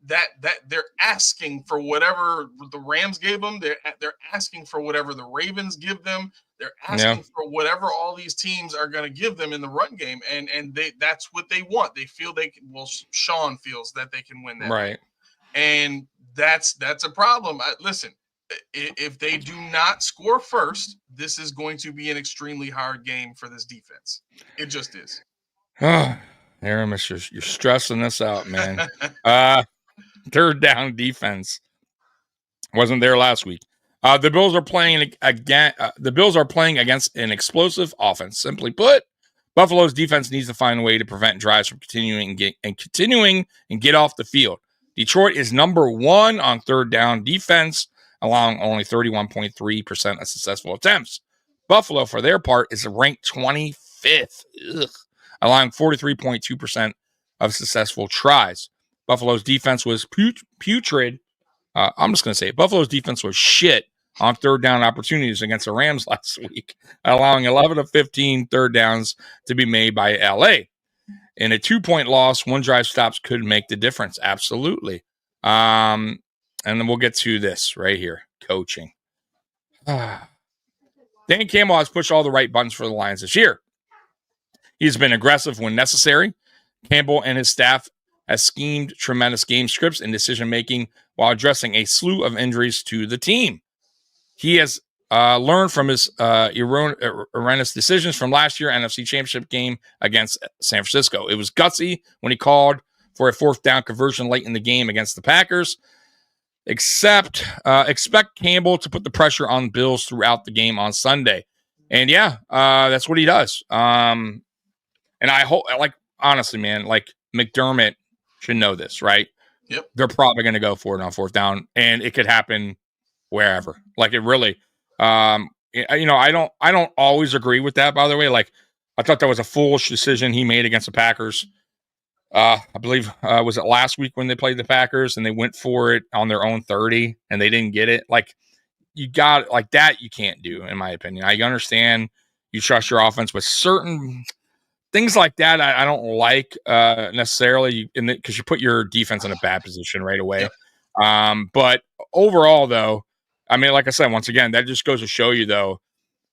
that they're asking for whatever the Rams gave them. They're asking for whatever the Ravens give them. They're asking for whatever all these teams are going to give them in the run game, and that's what they want. They feel they can. Well, Sean feels that they can win that, right? And that's a problem. Listen, if they do not score first, this is going to be an extremely hard game for this defense. It just is. Oh, Aramis, you're stressing this out, man. Third down defense wasn't there last week. The Bills are playing again. The Bills are playing against an explosive offense. Simply put, Buffalo's defense needs to find a way to prevent drives from continuing and get off the field. Detroit is number 1 on third down defense, allowing only 31.3% of successful attempts. Buffalo, for their part, is ranked 25th, allowing 43.2% of successful tries. Buffalo's defense was putrid. I'm just going to say it. Buffalo's defense was shit on third down opportunities against the Rams last week, allowing 11 of 15 third downs to be made by LA. In a 2-point loss, one drive stops could make the difference. Absolutely. And then we'll get to this right here. Coaching. Dan Campbell has pushed all the right buttons for the Lions this year. He's been aggressive when necessary. Campbell and his staff has schemed tremendous game scripts and decision-making while addressing a slew of injuries to the team. He has learned from his erroneous decisions from last year's NFC Championship game against San Francisco. It was gutsy when he called for a fourth down conversion late in the game against the Packers. Expect Campbell to put the pressure on Bills throughout the game on Sunday. And that's what he does. And I hope, honestly, man, McDermott should know this, right? Yep. They're probably going to go for it on fourth down, and it could happen wherever. It really, I don't always agree with that, by the way. I thought that was a foolish decision he made against the Packers. I believe, was it last week when they played the Packers and they went for it on their own 30 and they didn't get it? You got that you can't do, in my opinion. I understand you trust your offense, but certain things like that I don't like necessarily, because you put your defense in a bad position right away. But overall, though, I mean, like I said, once again, that just goes to show you, though,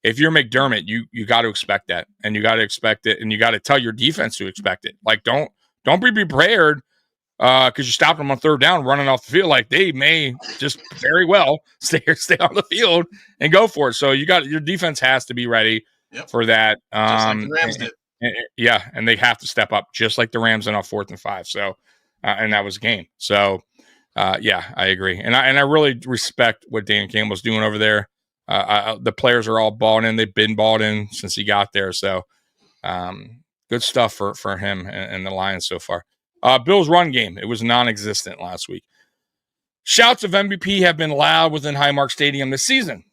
if you're McDermott, you got to expect that, and you got to expect it, and you got to tell your defense to expect it. Don't be prepared because you stopped them on third down running off the field. They may just very well stay on the field and go for it. So your defense has to be ready for that. Just like the Rams did. And they have to step up just like the Rams on 4th and 5. So, and that was a game. So, I agree. And I really respect what Dan Campbell's doing over there. The players are all bought in. They've been bought in since he got there. So, good stuff for him and the Lions so far. Bills run game. It was non-existent last week. Shouts of MVP have been loud within Highmark Stadium this season.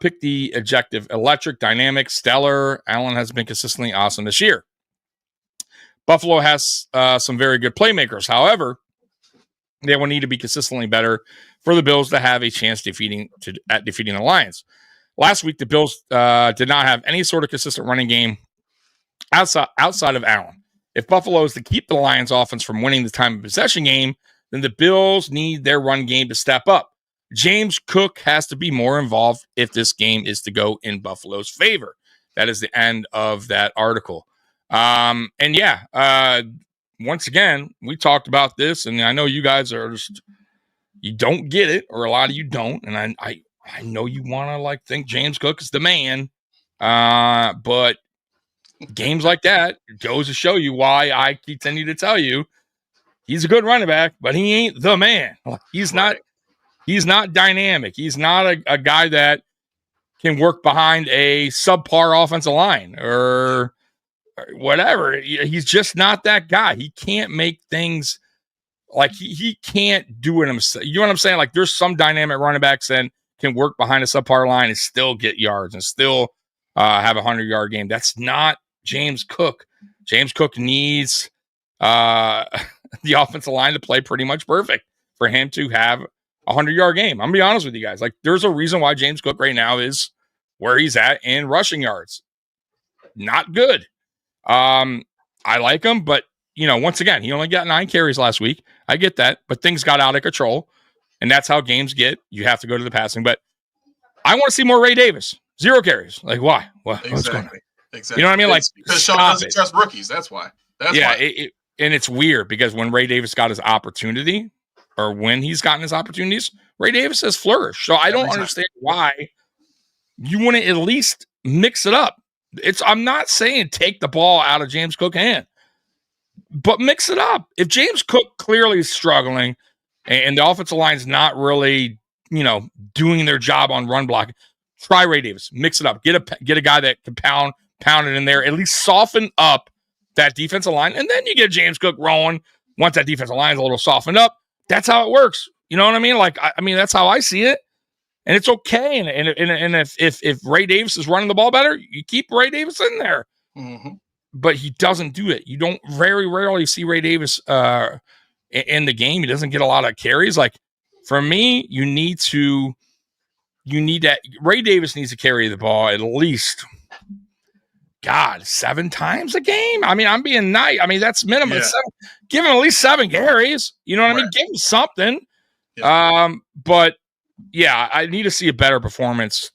Pick the adjective: electric, dynamic, stellar. Allen has been consistently awesome this year. Buffalo has some very good playmakers. However, they will need to be consistently better for the Bills to have a chance defeating the Lions. Last week, the Bills did not have any sort of consistent running game outside of Allen. If Buffalo is to keep the Lions offense from winning the time of possession game, then the Bills need their run game to step up. James Cook has to be more involved if this game is to go in Buffalo's favor. That is the end of that article. Once again, we talked about this, and I know you guys are you don't get it, or a lot of you don't, and I know you want to think James Cook is the man, but games like that goes to show you why I continue to tell you he's a good running back, but he ain't the man. He's not dynamic. He's not a guy that can work behind a subpar offensive line or whatever. He's just not that guy. He can't make things he can't do it himself. You know what I'm saying? There's some dynamic running backs that can work behind a subpar line and still get yards and still have a 100-yard game. That's not James Cook. James Cook needs the offensive line to play pretty much perfect for him to have a 100-yard game. I'm going to be honest with you guys. There's a reason why James Cook right now is where he's at in rushing yards. Not good. I like him, but once again, he only got 9 carries last week. I get that, but things got out of control, and that's how games get. You have to go to the passing, but I want to see more Ray Davis. 0 carries. Like, why? What's going on? Exactly. You know what I mean? Like, because Sean doesn't trust rookies. That's why. And it's weird because when Ray Davis got his opportunity, or when he's gotten his opportunities, Ray Davis has flourished. So I don't understand why you wouldn't at least mix it up. I'm not saying take the ball out of James Cook's hand, but mix it up. If James Cook clearly is struggling and the offensive line's not really, doing their job on run blocking, try Ray Davis. Mix it up. Get a guy that can pound it in there. At least soften up that defensive line, and then you get James Cook rolling. Once that defensive line is a little softened up, that's how it works. You know what I mean? Like, that's how I see it, and it's okay. And if Ray Davis is running the ball better, you keep Ray Davis in there. Mm-hmm. But he doesn't do it. You don't very rarely see Ray Davis in the game. He doesn't get a lot of carries. Like, for me, you need that. Ray Davis needs to carry the ball at least, 7 times a game. I mean, I'm being nice. I mean, that's minimum. Yeah. Give him at least 7 carries. You know what I mean? Give him something. Yeah. But yeah, I need to see a better performance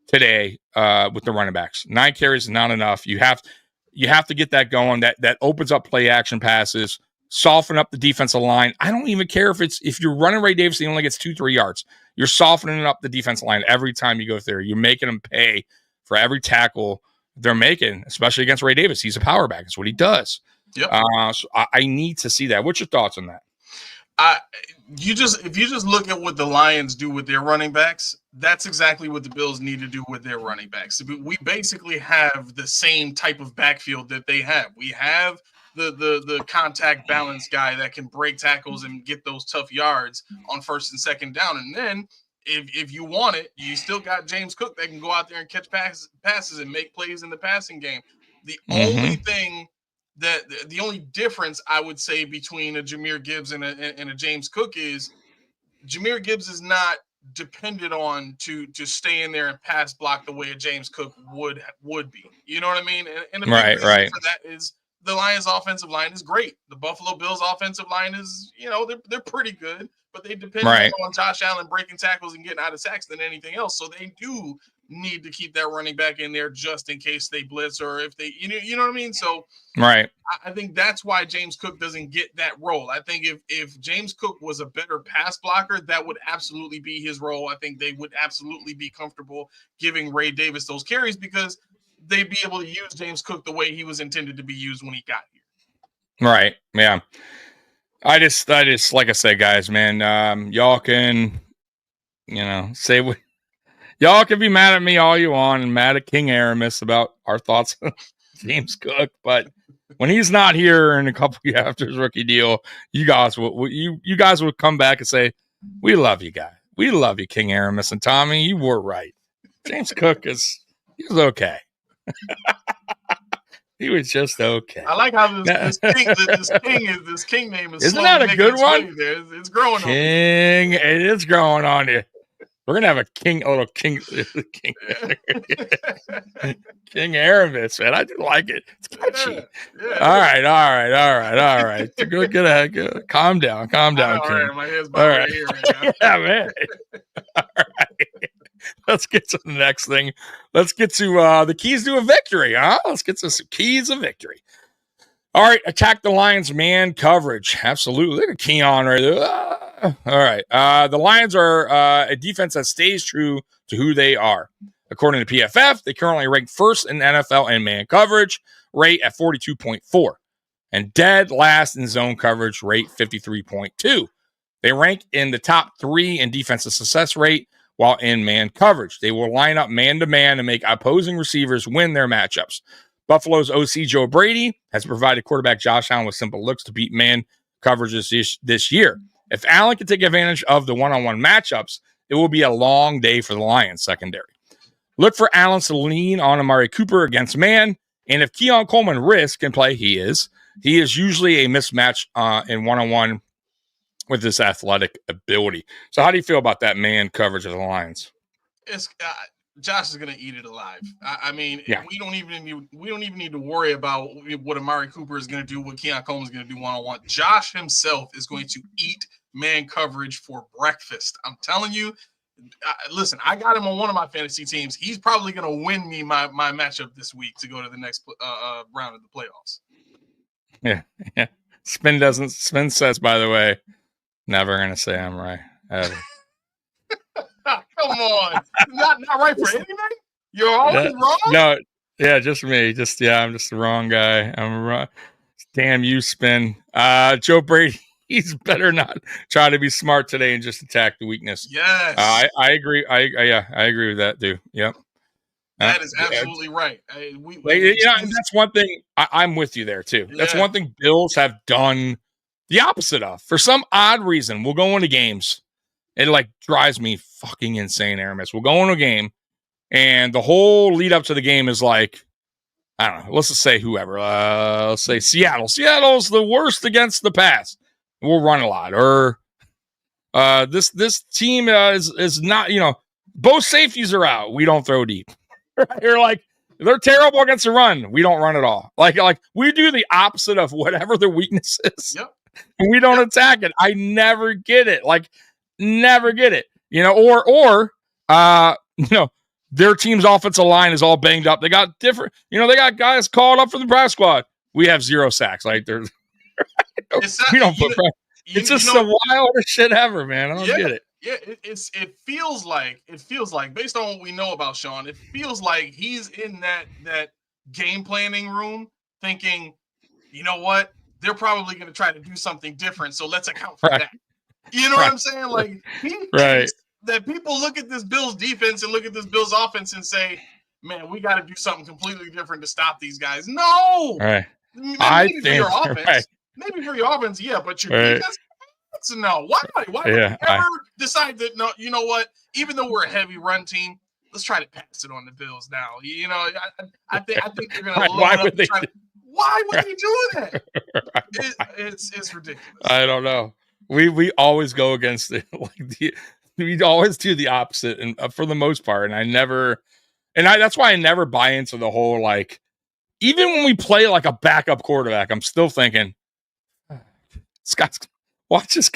today with the running backs. 9 carries is not enough. You have to get that going. That opens up play action passes, soften up the defensive line. I don't even care if you're running Ray Davis, he only gets 2-3 yards. You're softening up the defensive line every time you go through. You're making them pay for every tackle they're making, especially against Ray Davis. He's a power back. That's what he does. Yep. So I need to see that. What's your thoughts on that? If you just look at what the Lions do with their running backs, that's exactly what the Bills need to do with their running backs. We basically have the same type of backfield that they have. We have the contact balance guy that can break tackles and get those tough yards on first and second down. And then if you want it, you still got James Cook that can go out there and catch passes and make plays in the passing game. The only thing the only difference I would say between a Jahmyr Gibbs and a James Cook is Jahmyr Gibbs is not dependent on to stay in there and pass block the way a James Cook would be. You know what I mean? And the big reason for that is the Lions offensive line is great. The Buffalo Bills offensive line is, they're pretty good, but they depend more on Josh Allen breaking tackles and getting out of sacks than anything else. So they do need to keep that running back in there just in case they blitz or if they, you know what I mean? So I think that's why James Cook doesn't get that role. I think if James Cook was a better pass blocker, that would absolutely be his role. I think they would absolutely be comfortable giving Ray Davis those carries because they'd be able to use James Cook the way he was intended to be used when he got here. Right. Yeah. I just like I said, guys, man, y'all can, say what y'all can be mad at me all you want and mad at King Aramis about our thoughts on James Cook, but when he's not here in a couple years after his rookie deal, you guys will come back and say, we love you guys. We love you, King Aramis and Tommy. You were right. James Cook he was okay. He was just okay. I like how this king name is. Isn't that a good one? It's growing on King. It is growing on you. We're gonna have a little king King Aramis, man. I do like it. It's catchy. Yeah. All right. Good. Calm down, King. All right, my head's all right here. Right yeah, man. All right. Let's get to the next thing. Let's get to the keys to a victory, huh? Let's get to some keys of victory. All right, attack the Lions man coverage. Absolutely. Look at Keon right there. All right. The Lions are a defense that stays true to who they are. According to PFF, they currently rank first in NFL in man coverage rate at 42.4 and dead last in zone coverage rate 53.2. They rank in the top 3 in defensive success rate while in man coverage. They will line up man-to-man and make opposing receivers win their matchups. Buffalo's OC Joe Brady has provided quarterback Josh Allen with simple looks to beat man coverages this year. If Allen can take advantage of the one-on-one matchups, it will be a long day for the Lions secondary. Look for Allen to lean on Amari Cooper against man, and if Keon Coleman can play, he is usually a mismatch in one-on-one with his athletic ability. So how do you feel about that man coverage of the Lions? Josh is gonna eat it alive. I mean, Yeah. we don't even need to worry about what Amari Cooper is gonna do, what Keon Coleman is gonna do one-on-one. Josh himself is going to eat man coverage for breakfast. I'm telling you. Listen, I got him on one of my fantasy teams. He's probably gonna win me my matchup this week to go to the next round of the playoffs. Yeah. Spin says, by the way, never gonna say I'm right. Ever. Come on, not right for anything. You're always wrong. No, yeah, just me. I'm just the wrong guy. I'm wrong. Damn you, Spin. Joe Brady, he's better not try to be smart today and just attack the weakness. Yes, I agree. I agree with that, dude. Yep. That is absolutely right. That's one thing I'm with you there too. That's one thing Bills have done the opposite of. For some odd reason, we'll go into games. It like drives me fucking insane, Aramis. We'll go into a game, and the whole lead up to the game is like, I don't know. Let's just say whoever. Let's say Seattle. Seattle's the worst against the pass. We'll run a lot. Or this team is not. Both safeties are out. We don't throw deep. You're like, they're terrible against the run. We don't run at all. Like we do the opposite of whatever their weakness is. Yep. And we don't attack it. I never get it. Never get it. Or their team's offensive line is all banged up. They got different, they got guys called up for the practice squad. We have 0 sacks. Like they're we don't put it's just the wildest shit ever, man. I don't get it. Yeah, it feels like based on what we know about Sean, it feels like he's in that game planning room thinking, you know what, they're probably going to try to do something different, so let's account for that. You know what I'm saying? Like he thinks that people look at this Bills defense and look at this Bills offense and say, man, we got to do something completely different to stop these guys. No, maybe for your offense, yeah, but your defense. So no, why would you ever decide that? No, you know what? Even though we're a heavy run team, let's try to pass it on the Bills now. I think they're gonna. Why would they do that? It's ridiculous. I don't know. We always go against it. We always do the opposite, and for the most part. And that's why I never buy into the whole even when we play like a backup quarterback, I'm still thinking, watch this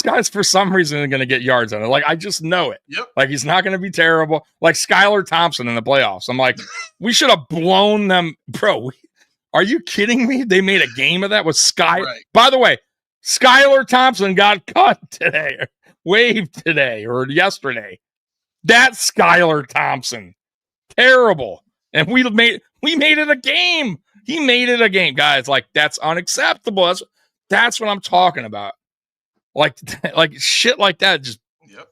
guy's for some reason going to get yards on it. I just know it. Yep. He's not going to be terrible. Like Skylar Thompson in the playoffs. I'm like, we should have blown them. Bro, are you kidding me? They made a game of that with Sky. Right. By the way, Skylar Thompson got cut today, waived today or yesterday. That's Skylar Thompson. Terrible. And we made it a game. He made it a game. Guys, that's unacceptable. That's what I'm talking about. Like shit like that just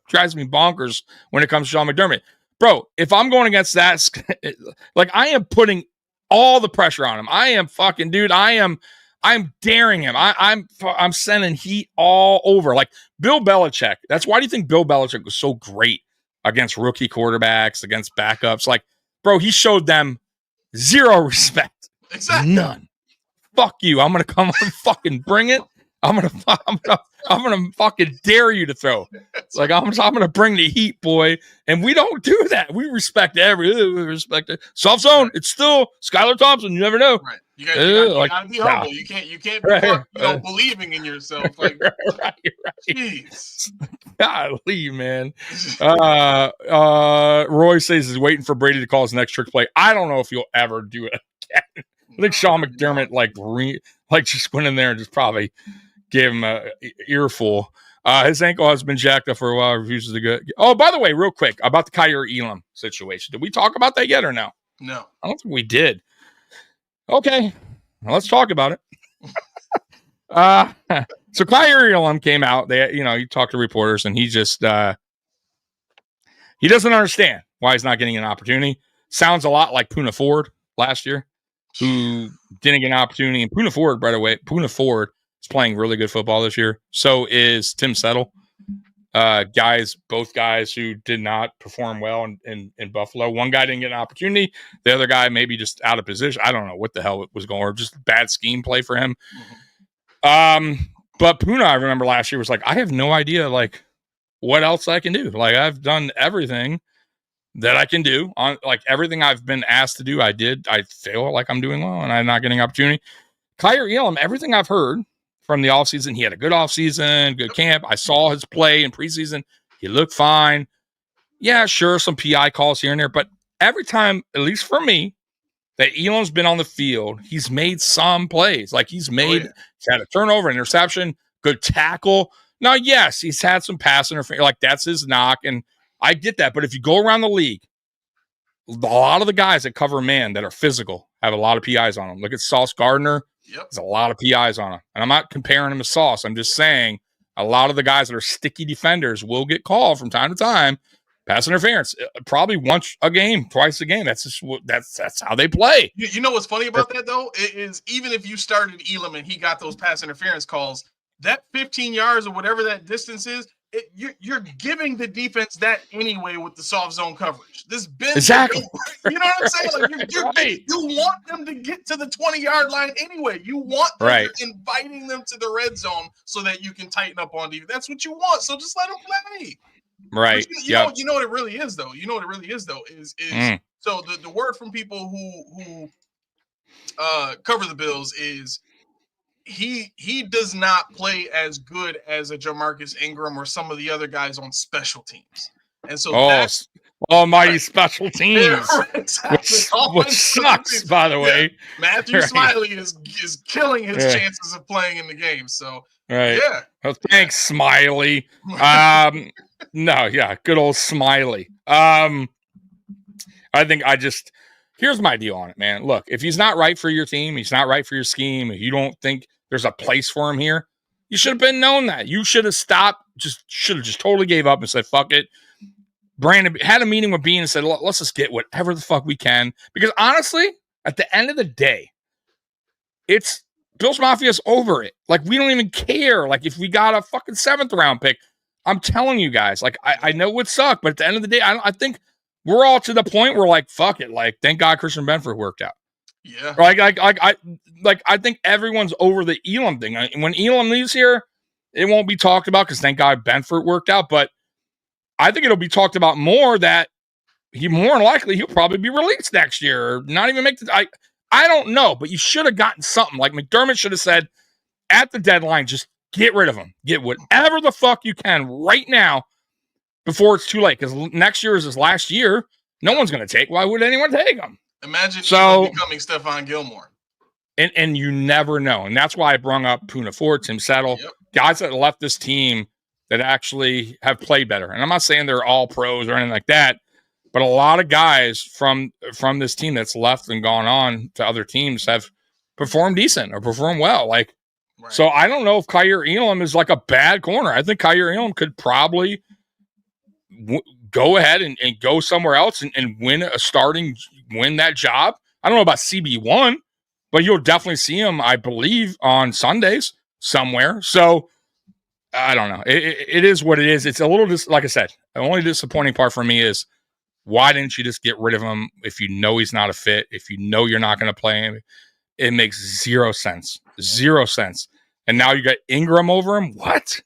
drives me bonkers when it comes to Sean McDermott. Bro, if I'm going against that, I am putting all the pressure on him. I am fucking, dude, I'm daring him. I'm sending heat all over. Like Bill Belichick. That's why do you think Bill Belichick was so great against rookie quarterbacks, against backups? Bro, he showed them 0 respect. Exactly. None. Fuck you. I'm gonna come and fucking bring it. I'm gonna fucking dare you to throw. I'm gonna bring the heat, boy. And we don't do that. We respect we respect it. Soft zone. It's still Skylar Thompson. You never know. Right. You gotta be humble. You can't be believing in yourself. Right. Jeez. Golly, man. Roy says he's waiting for Brady to call his next trick play. I don't know if he'll ever do it again. I think Sean McDermott just went in there and just probably gave him a earful. His ankle has been jacked up for a while. Refuses to go. Oh, by the way, real quick about the Kaiir Elam situation. Did we talk about that yet or no? No, I don't think we did. Okay, well, let's talk about it. So Kaiir Elam came out. He talked to reporters, and he just he doesn't understand why he's not getting an opportunity. Sounds a lot like Poona Ford last year, who didn't get an opportunity. And Poona Ford, by the way, is playing really good football this year. So is Tim Settle. Both guys who did not perform well in Buffalo. One guy didn't get an opportunity. The other guy maybe just out of position. I don't know what the hell was going on. Or just bad scheme play for him. But Poona, I remember last year was like, I have no idea what else I can do. I've done everything. that I can do on like everything I've been asked to do. I did. I feel like I'm doing well and I'm not getting opportunity. Kyer Elam, everything I've heard from the offseason, he had a good offseason, good camp. I saw his play in preseason. He looked fine. Yeah, sure, some PI calls here and there, but every time, at least for me, that Elam's been on the field, he's made some plays. Like he's had a turnover, interception, good tackle. Now, yes, he's had some pass interference. Like that's his knock, and I get that. But if you go around the league, a lot of the guys that cover man that are physical have a lot of PIs on them. Look at Sauce Gardner. Yep. There's a lot of PIs on him. And I'm not comparing him to Sauce. I'm just saying a lot of the guys that are sticky defenders will get called from time to time. Pass interference, probably once a game, twice a game. That's just that's how they play. You know what's funny about that though? It is even if you started Elam and he got those pass interference calls, that 15 yards or whatever that distance is, you're giving the defense that anyway with the soft zone coverage. This bend, exactly. You know what I'm saying? Like right. You want them to get to the 20-yard line anyway. You want them right. inviting them to the red zone so that you can tighten up on defense. That's what you want. So just let them play. Right. You know what it really is though. You know what it really is though is so the word from people who cover the Bills is he does not play as good as a Jamarcus Ingram or some of the other guys on special teams. And so that's almighty special teams, exactly. which sucks, by the way. Matthew Smiley is killing his chances of playing in the game. So yeah. Well, thanks, Smiley. No, yeah, good old Smiley. I think here's my deal on it, man. Look, if he's not right for your team, he's not right for your scheme, if you don't think there's a place for him here, you should have been known that. You should have stopped, should have just totally gave up and said, fuck it. Brandon had a meeting with Bean and said, let's just get whatever the fuck we can. Because honestly, at the end of the day, it's Bills Mafia's over it. Like, we don't even care. Like, if we got a fucking 7th round pick, I'm telling you guys, like, I know it would suck, but at the end of the day, I think we're all to the point where, like, fuck it. Like, thank God Christian Benford worked out. Yeah. I think everyone's over the Elam thing. When Elam leaves here, it won't be talked about because thank God Benford worked out. But I think it'll be talked about more that more than likely he'll probably be released next year or not even make the. I don't know, but you should have gotten something. Like McDermott should have said at the deadline, just get rid of him. Get whatever the fuck you can right now before it's too late. Because next year is his last year. No one's going to take. Why would anyone take him? Imagine becoming Stephon Gilmore. And you never know. And that's why I brought up Poona Ford, Tim Settle, guys that left this team that actually have played better. And I'm not saying they're all pros or anything like that, but a lot of guys from this team that's left and gone on to other teams have performed decent or performed well. Like, so I don't know if Kyer Elam is like a bad corner. I think Kyer Elam could probably go ahead and go somewhere else and win that job. I don't know about CB1, but you'll definitely see him, I believe, on Sundays somewhere. So I don't know. It is what it is. It's a little like I said, the only disappointing part for me is why didn't you just get rid of him if you know he's not a fit, if you know you're not going to play him? It makes zero sense. Zero sense. And now you got Ingram over him? What?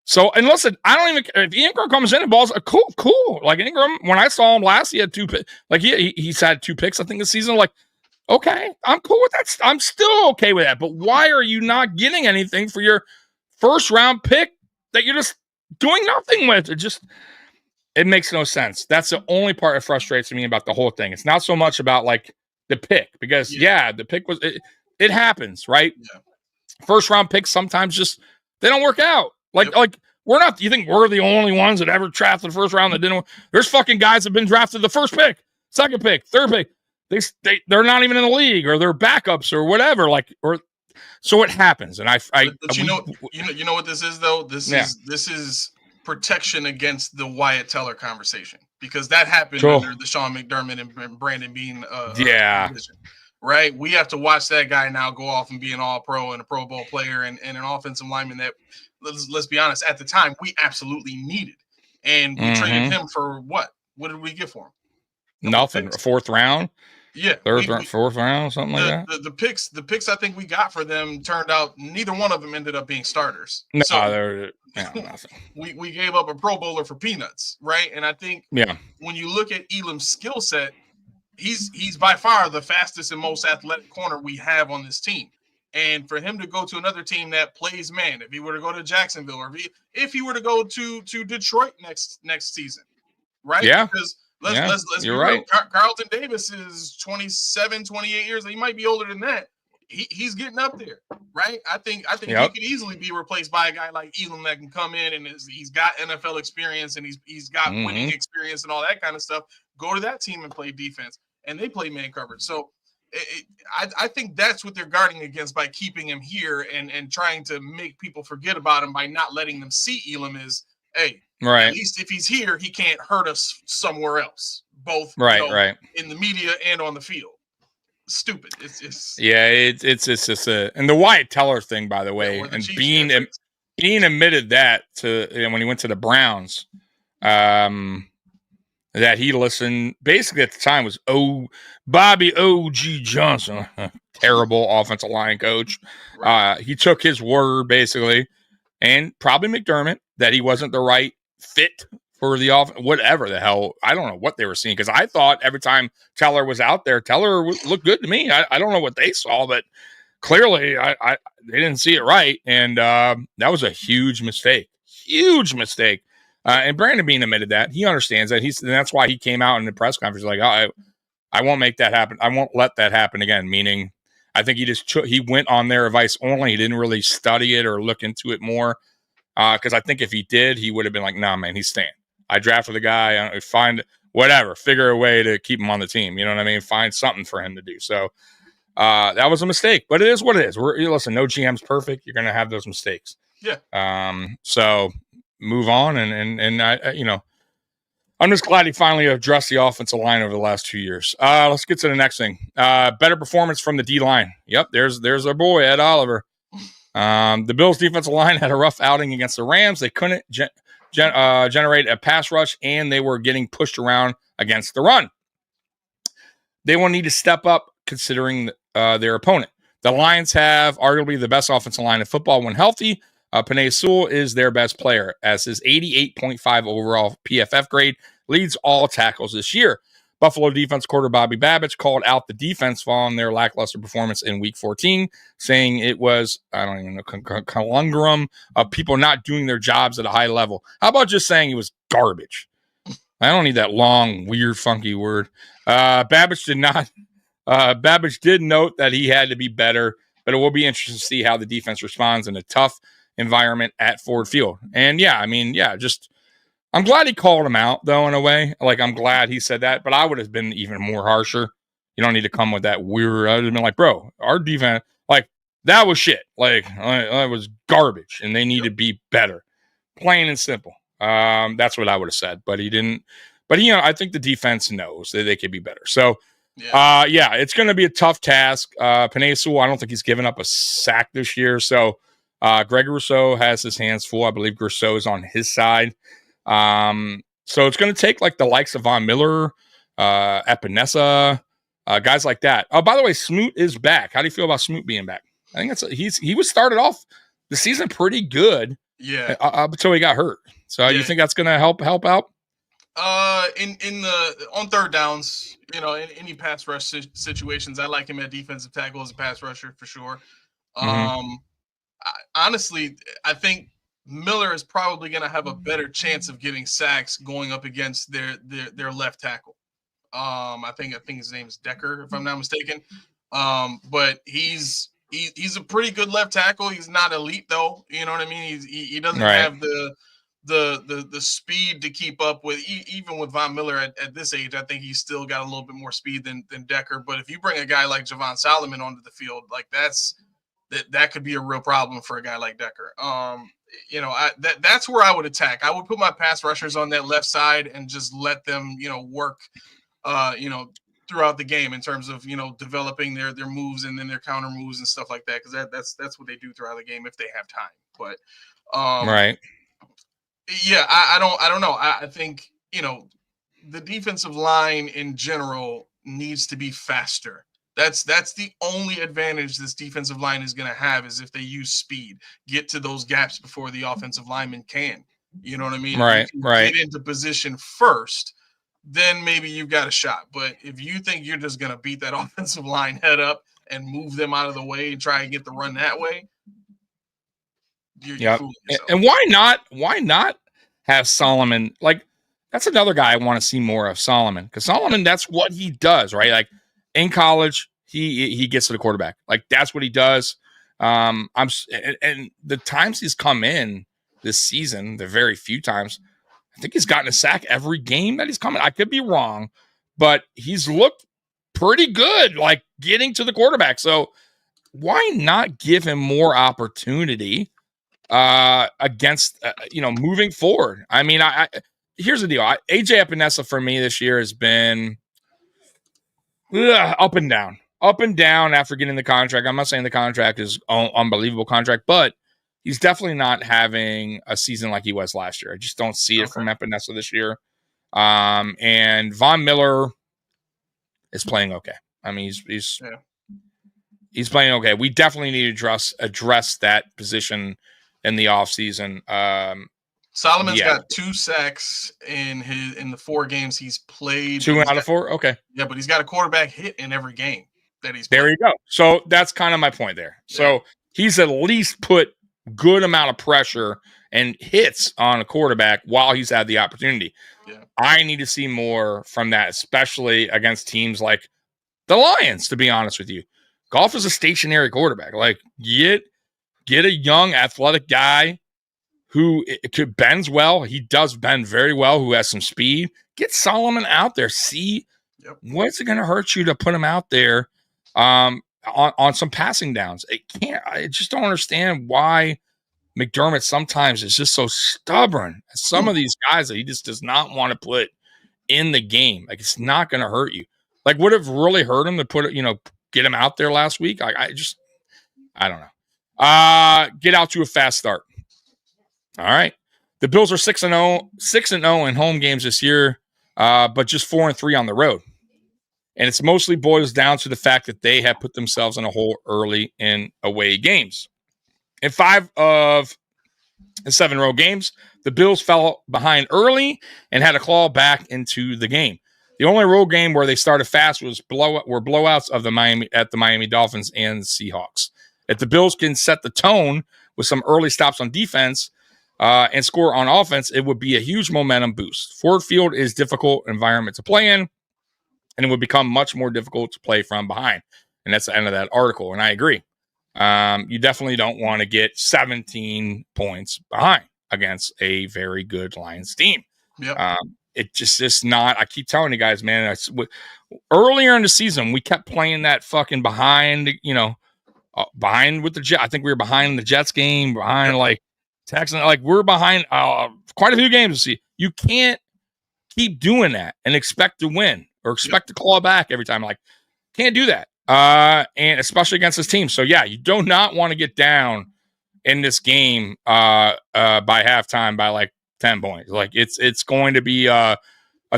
So, and listen, I don't even if Ingram comes in and balls, cool. Like Ingram, when I saw him last, he had 2 picks. Like he's had 2 picks, I think, this season. Like, okay, I'm cool with that. I'm still okay with that. But why are you not getting anything for your first round pick that you're just doing nothing with? It makes no sense. That's the only part that frustrates me about the whole thing. It's not so much about like the pick because the pick was it happens, right? Yeah. First round picks sometimes just they don't work out. Like we're not. You think we're the only ones that ever drafted the first round that didn't? There's fucking guys that have been drafted the first pick, second pick, third pick. They're not even in the league or they're backups or whatever. So it happens. And but you know what this is though. This is protection against the Wyatt Teller conversation because that happened under the Sean McDermott and Brandon Bean. Division, right. We have to watch that guy now go off and be an All-Pro and a Pro Bowl player and an offensive lineman that. Let's be honest. At the time, we absolutely needed, and we traded him for what? What did we get for him? Nothing. A 4th round. Yeah, 4th round, something like that. The picks I think we got for them turned out neither one of them ended up being starters. No, nothing. we gave up a Pro Bowler for peanuts, right? And I think when you look at Elam's skill set, he's by far the fastest and most athletic corner we have on this team. And for him to go to another team that plays man, if he were to go to Jacksonville, or if he were to go to Detroit next season, right? Yeah. Because let's be You're real. right. Carlton Davis is 27, 28 years. He might be older than that. He's getting up there, right? I think he could easily be replaced by a guy like Elam that can come in and he's got NFL experience and he's got winning experience and all that kind of stuff. Go to that team and play defense, and they play man coverage. So I think that's what they're guarding against by keeping him here and trying to make people forget about him by not letting them see Elam is, hey, right. At least if he's here, he can't hurt us somewhere else, both right. in the media and on the field. Stupid. It's just and the Wyatt Teller thing, by the way, and being admitted that when he went to the Browns, that he listened basically at the time was Bobby O.G. Johnson, terrible offensive line coach. Right. He took his word basically, and probably McDermott, that he wasn't the right fit for the offense, whatever the hell. I don't know what they were seeing, because I thought every time Teller was out there, Teller looked good to me. I don't know what they saw, but clearly they didn't see it right, and that was a huge mistake. And Brandon Beane admitted that. He understands that. And that's why he came out in the press conference like, I won't make that happen. I won't let that happen again. Meaning, I think he went on their advice only. He didn't really study it or look into it more. Because I think if he did, he would have been like, nah, man, he's staying. I drafted the guy. Figure a way to keep him on the team. You know what I mean? Find something for him to do. So that was a mistake, but it is what it is. Listen, no GM's perfect. You're going to have those mistakes. Yeah. So move on. And I I'm just glad he finally addressed the offensive line over the last 2 years. Let's get to the next thing. Better performance from the D-line. Yep, there's our boy, Ed Oliver. The Bills' defensive line had a rough outing against the Rams. They couldn't generate a pass rush, and they were getting pushed around against the run. They will need to step up considering their opponent. The Lions have arguably the best offensive line in football when healthy. Penei Sewell is their best player, as his 88.5 overall PFF grade leads all tackles this year. Buffalo defense coordinator Bobby Babich called out the defense following their lackluster performance in Week 14, saying it was, I don't even know, conundrum of people not doing their jobs at a high level. How about just saying it was garbage? I don't need that long, weird, funky word. Babich did note that he had to be better, but it will be interesting to see how the defense responds in a tough environment at Ford Field. And I'm glad he called him out, though, in a way. Like, I'm glad he said that, but I would have been even more harsher. You don't need to come with that weird. I would have been like, bro, our defense, like, that was shit. Like, that was garbage, and they need to be better. Plain and simple. That's what I would have said, but he didn't. But, I think the defense knows that they could be better. So, it's going to be a tough task. Penei Sewell, I don't think he's given up a sack this year. So, Greg Rousseau has his hands full. I believe Rousseau is on his side. So it's going to take like the likes of Von Miller, Epinesa, guys like that. Oh, by the way, Smoot is back. How do you feel about Smoot being back? I think he was started off the season pretty good. Yeah. Until he got hurt. So you think that's going to help out? On third downs, in any pass rush situations, I like him at defensive tackle as a pass rusher for sure. Honestly, I think Miller is probably going to have a better chance of getting sacks going up against their left tackle. I think his name's Decker, if I'm not mistaken. But he's a pretty good left tackle. He's not elite though. You know what I mean? He doesn't have the speed to keep up with even with Von Miller at this age. I think he's still got a little bit more speed than Decker. But if you bring a guy like Javon Solomon onto the field, like that could be a real problem for a guy like Decker. That's where I would attack. I would put my pass rushers on that left side and just let them, work, throughout the game in terms of, developing their moves and then their counter moves and stuff like that. Cause that's what they do throughout the game if they have time. But, yeah, I don't know. I think, the defensive line in general needs to be faster. That's the only advantage this defensive line is going to have is if they use speed, get to those gaps before the offensive lineman can. You know what I mean? Right. Get into position first. then maybe you've got a shot. But if you think you're just going to beat that offensive line head up and move them out of the way and try and get the run that way, you're fooling yourself. And why not? Why not have Solomon? Like, that's another guy I want to see more of, Solomon, because Solomon, that's what he does, right? Like in college, he gets to the quarterback. Like that's what he does. And the times he's come in this season, the very few times, I think he's gotten a sack every game that he's come in. I could be wrong, but he's looked pretty good, like getting to the quarterback. So why not give him more opportunity against moving forward? I mean, I here's the deal. AJ Epinesa for me this year has been up and down after getting the contract. I'm not saying the contract is an unbelievable contract, but he's definitely not having a season like he was last year. I just don't see it from Epinesa this year. And Von Miller is playing okay. I mean, he's playing okay. We definitely need to address that position in the offseason. Solomon's got 2 sacks in the 4 games he's played. 2 out of 4? Okay. Yeah, but he's got a quarterback hit in every game that he's played. There you go. So that's kind of my point there. Yeah. So he's at least put good amount of pressure and hits on a quarterback while he's had the opportunity. Yeah. I need to see more from that, especially against teams like the Lions, to be honest with you. Goff is a stationary quarterback. Like, get a young, athletic guy who bends well. He does bend very well, who has some speed. Get Solomon out there. See what's it going to hurt you to put him out there on some passing downs. I just don't understand why McDermott sometimes is just so stubborn. Some of these guys that he just does not want to put in the game. Like, it's not going to hurt you. Like, would have really hurt him to get him out there last week. I don't know. Get out to a fast start. All right. The Bills are 6-0 in home games this year, but just 4-3 on the road. And it's mostly boils down to the fact that they have put themselves in a hole early in away games. In 5 of the 7 road games, the Bills fell behind early and had to claw back into the game. The only road game where they started fast were blowouts of the Miami Dolphins and the Seahawks. If the Bills can set the tone with some early stops on defense and score on offense, it would be a huge momentum boost. Ford Field is a difficult environment to play in, and it would become much more difficult to play from behind. And that's the end of that article, and I agree. You definitely don't want to get 17 points behind against a very good Lions team. Yep. It's just not. I keep telling you guys, man. Earlier in the season, we kept playing that fucking behind. Behind with the Jets. I think we were behind the Jets game. Behind like Texans. Like we're behind quite a few games. See, you can't keep doing that and expect to win or expect to claw back every time. Like, can't do that. And especially against this team. So yeah, you do not want to get down in this game by halftime by like 10 points. Like it's going to be a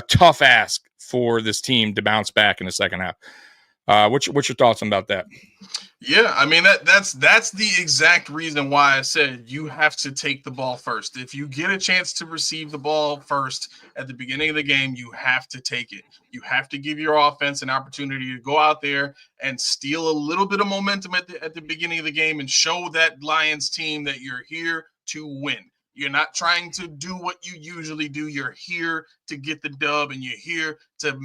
tough ask for this team to bounce back in the second half. What's your thoughts about that? Yeah, I mean that's the exact reason why I said you have to take the ball first. If you get a chance to receive the ball first at the beginning of the game, you have to take it. You have to give your offense an opportunity to go out there and steal a little bit of momentum at the beginning of the game and show that Lions team that you're here to win. You're not trying to do what you usually do. You're here to get the dub, and you're here to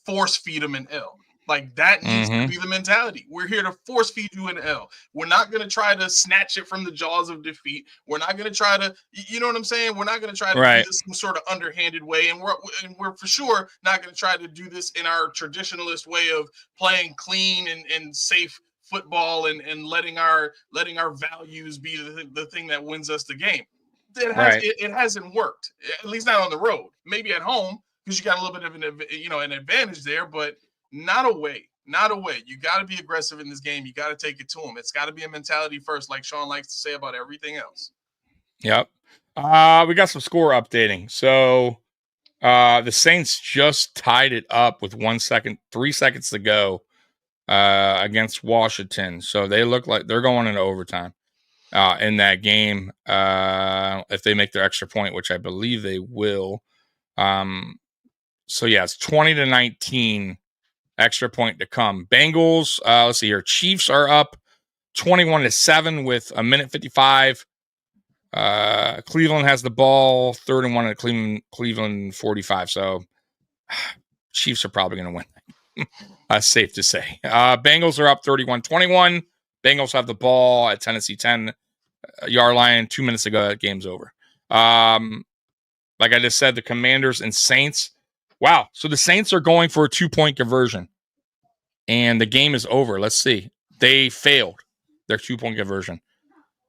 force feed them an L. Like that needs to be the mentality. We're here to force feed you an L. We're not going to try to snatch it from the jaws of defeat. We're not going to try to, you know what I'm saying? We're not going to try to do this some sort of underhanded way. And we're for sure not going to try to do this in our traditionalist way of playing clean and safe football and letting our values be the thing that wins us the game. It hasn't worked, at least not on the road. Maybe at home because you got a little bit of an advantage there, but not away. You got to be aggressive in this game. You got to take it to them. It's got to be a mentality first, like Sean likes to say about everything else. Yep. We got some score updating. So the Saints just tied it up with 3 seconds to go against Washington. So they look like they're going into overtime in that game if they make their extra point, which I believe they will. So yeah, it's 20-19. Extra point to come. Bengals. Let's see here. Chiefs are up 21-7 with a minute 55. Cleveland has the ball, 3rd and 1 at Cleveland 45. So Chiefs are probably going to win. That's safe to say. Bengals are up 31-21. Bengals have the ball at Tennessee 10-yard line. 2 minutes ago, that game's over. Like I just said, the Commanders and Saints. Wow. So the Saints are going for a 2-point conversion. And the game is over. Let's see. They failed their 2-point conversion.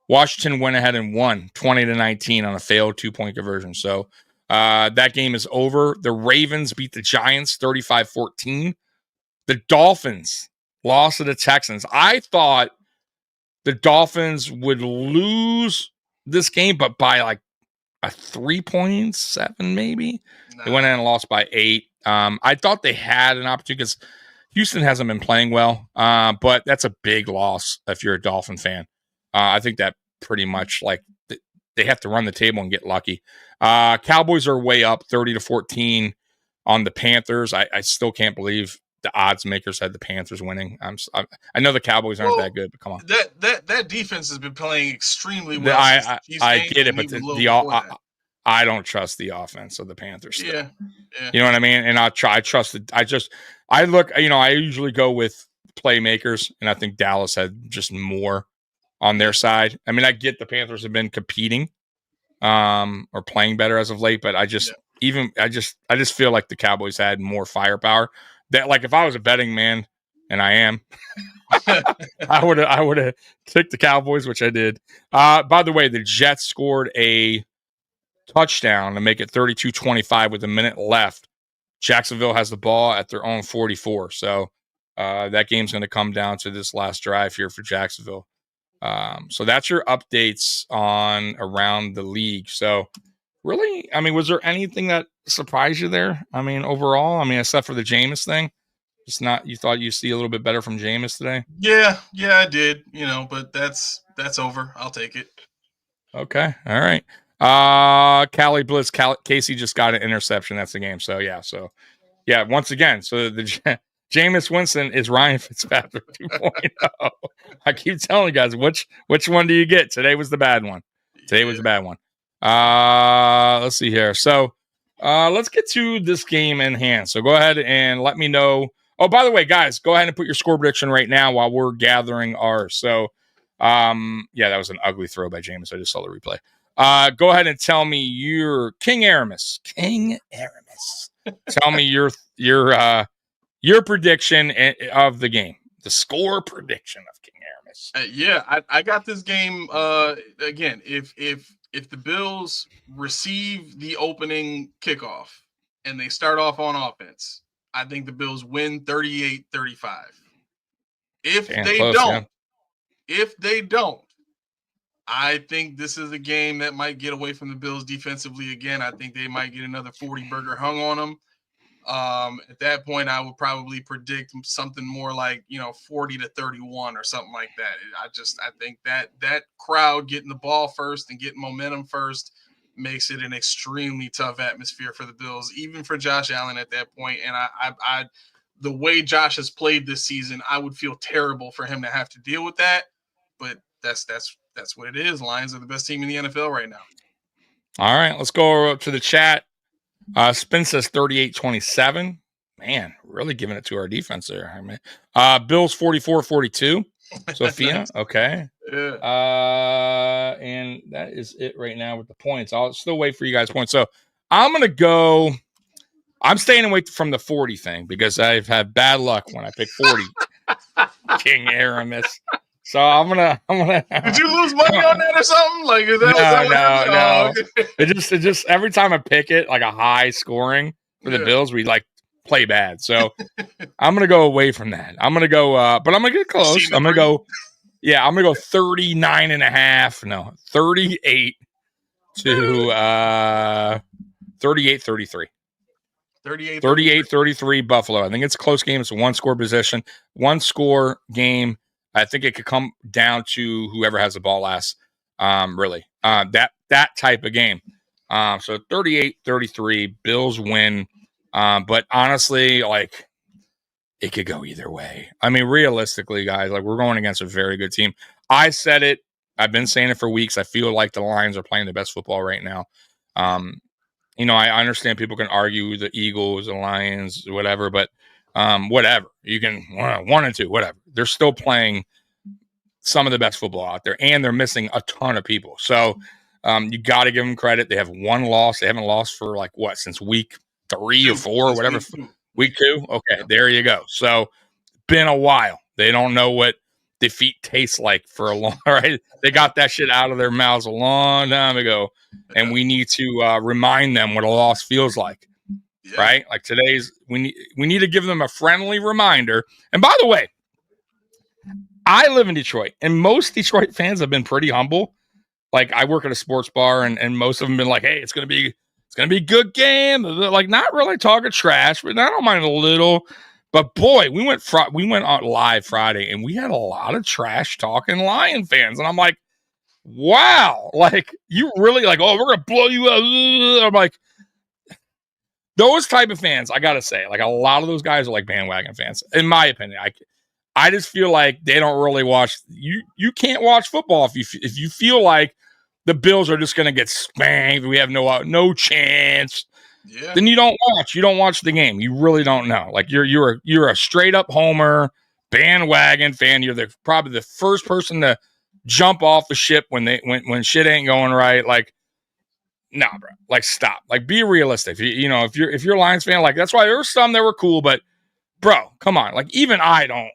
Washington went ahead and won 20-19 on a failed 2-point conversion. So that game is over. The Ravens beat the Giants 35-14. The Dolphins lost to the Texans. I thought the Dolphins would lose this game, but by like a 3.7 maybe. Nah. They went in and lost by 8. I thought they had an opportunity because Houston hasn't been playing well, but that's a big loss if you're a Dolphin fan. I think that pretty much like they have to run the table and get lucky. Cowboys are way up 30-14 on the Panthers. I still can't believe the odds makers had the Panthers winning. I know the Cowboys aren't that good, but come on. That defense has been playing extremely well. I get it, but I don't trust the offense of the Panthers. Still. Yeah. You know what I mean? And I trust it. I look, I usually go with playmakers, and I think Dallas had just more on their side. I mean, I get the Panthers have been competing or playing better as of late, but I just feel like the Cowboys had more firepower. That, like, if I was a betting man, and I am, I would have picked the Cowboys, which I did. By the way, the Jets scored a touchdown to make it 32-25 with a minute left. Jacksonville has the ball at their own 44. So that game's going to come down to this last drive here for Jacksonville. So that's your updates on around the league. So really, I mean, was there anything that surprised you there? I mean, overall, except for the Jameis thing, you thought you see a little bit better from Jameis today? Yeah, I did, but that's over. I'll take it. Okay. All right. Callie Blitz, Casey just got an interception. That's the game. So yeah, once again, so the Jameis Winston is Ryan Fitzpatrick 2.0. I keep telling you guys, which one do you get? Today was the bad one. Was the bad one. Let's see here. So let's get to this game in hand. So go ahead and let me know. Oh, by the way, guys, go ahead and put your score prediction right now while we're gathering ours. So that was an ugly throw by Jameis. I just saw the replay. Go ahead and tell me your King Aramis. Tell me your prediction of the game. The score prediction of King Aramis. I got this game. Again, if the Bills receive the opening kickoff and they start off on offense, I think the Bills win 38-35. If they don't, I think this is a game that might get away from the Bills defensively again. I think they might get another 40-burger hung on them. At that point, I would probably predict something more like 40-31 or something like that. I think that crowd getting the ball first and getting momentum first makes it an extremely tough atmosphere for the Bills, even for Josh Allen at that point. And I the way Josh has played this season, I would feel terrible for him to have to deal with that. But that's what it is. Lions are the best team in the NFL right now. All right, let's go to the chat. Spin says 38-27. Man, really giving it to our defense there. I mean, Bills 44-42. Sophia, nice. Okay. Yeah. And that is it right now with the points. I'll still wait for you guys' points. So I'm going to go. I'm staying away from the 40 thing because I've had bad luck when I pick 40. King Aramis. So I'm gonna. Did you lose money on that or something? Like is that no. Okay. It just every time I pick it like a high scoring for the Bills, we like play bad. So I'm gonna go away from that. I'm gonna go, but I'm gonna get close. I'm gonna go 39.5. No, 38 to 38-33. 38-33 Buffalo. I think it's a close game. It's a one-score game. I think it could come down to whoever has the ball last. Really, that type of game. So 38-33, Bills win But honestly, like, it could go either way. I mean, realistically, guys, like, we're going against a very good team. I said it. I've been saying it for weeks. I feel like the Lions are playing the best football right now. I understand people can argue the Eagles, the Lions, whatever, but whatever. You can 1 and 2, whatever. They're still playing some of the best football out there, and they're missing a ton of people. So you got to give them credit. They have 1 loss. They haven't lost for since week 3 or 4 or whatever. Week 2? Okay, there you go. So been a while. They don't know what defeat tastes like for a long, right? They got that shit out of their mouths a long time ago, and we need to remind them what a loss feels like, right? Like we need to give them a friendly reminder. And by the way, I live in Detroit, and most Detroit fans have been pretty humble. Like, I work at a sports bar, and most of them have been like, "Hey, it's gonna be a good game." Like, not really talking trash, but I don't mind a little. But boy, we went on live Friday, and we had a lot of trash talking Lion fans, and I'm like, wow, like, you really like, oh, we're gonna blow you up. I'm like, those type of fans, I gotta say, like, a lot of those guys are like bandwagon fans, in my opinion. I just feel like they don't really watch. You can't watch football if you feel like the Bills are just gonna get spanked. We have no chance. Yeah. Then you don't watch. You don't watch the game. You really don't know. Like, you're a straight up homer bandwagon fan. You're probably the first person to jump off the ship when shit ain't going right. Like, nah, bro. Like, stop. Like, be realistic. If you're a Lions fan, like, that's why there were some that were cool, but bro, come on. Like, even I don't.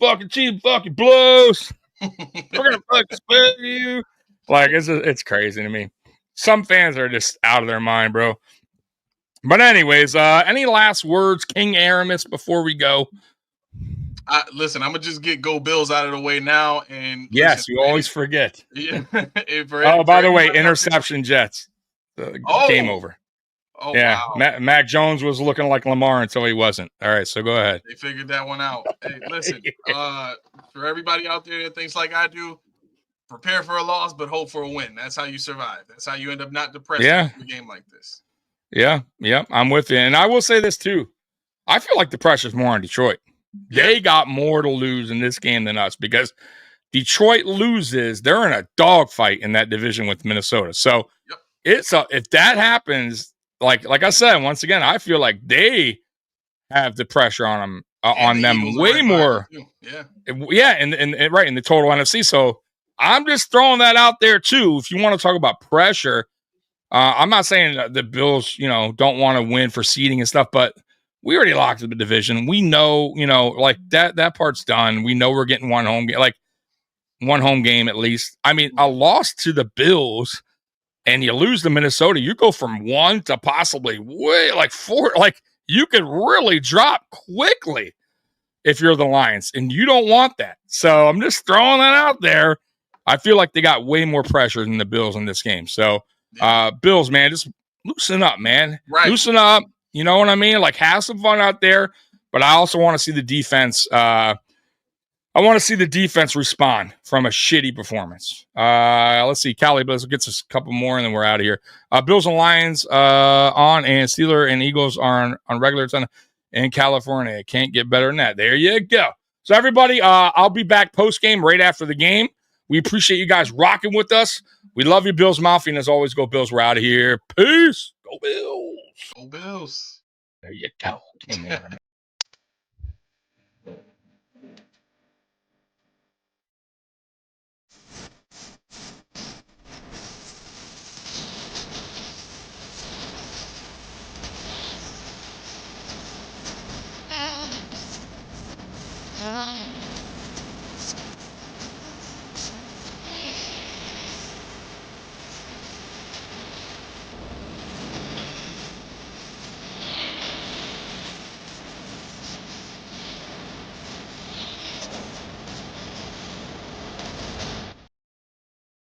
Fucking cheap, fucking Blues. We're gonna fucking spit you. Like, it's crazy to me. Some fans are just out of their mind, bro. But anyways, any last words, King Aramis, before we go? Listen, I'm gonna just get Go Bills out of the way now. And yes, listen, you always forget. Yeah. By the way, interception Jets. Game over. Oh, yeah, wow. Mac Jones was looking like Lamar until he wasn't. All right, so go ahead. They figured that one out. Hey, listen, for everybody out there that thinks like I do, prepare for a loss, but hope for a win. That's how you survive. That's how you end up not depressed in a game like this. Yeah, I'm with you. And I will say this too. I feel like the pressure's more on Detroit. Yeah. They got more to lose in this game than us, because Detroit loses, they're in a dogfight in that division with Minnesota. So if that happens, like I said, once again, I feel like they have the pressure on them way more. Yeah, and right in the total NFC. So I'm just throwing that out there too. If you want to talk about pressure, I'm not saying that the Bills, don't want to win for seeding and stuff, but we already locked the division. We know, like that part's done. We know we're getting one home game at least. I mean, a loss to the Bills and you lose to Minnesota, you go from 1 to possibly 4. Like, you could really drop quickly if you're the Lions, and you don't want that. So I'm just throwing that out there. I feel like they got way more pressure than the Bills in this game. So Bills, man, just loosen up, man. Right. Loosen up. You know what I mean? Like, have some fun out there. But I also want to see the defense. I want to see the defense respond from a shitty performance. Let's see. Callie, let's get us a couple more, and then we're out of here. Bills and Lions on, and Steelers and Eagles are on regular time in California. Can't get better than that. There you go. So, everybody, I'll be back post-game right after the game. We appreciate you guys rocking with us. We love you, Bills Mafia, and as always, go Bills. We're out of here. Peace. Go Bills. Go Bills. There you go.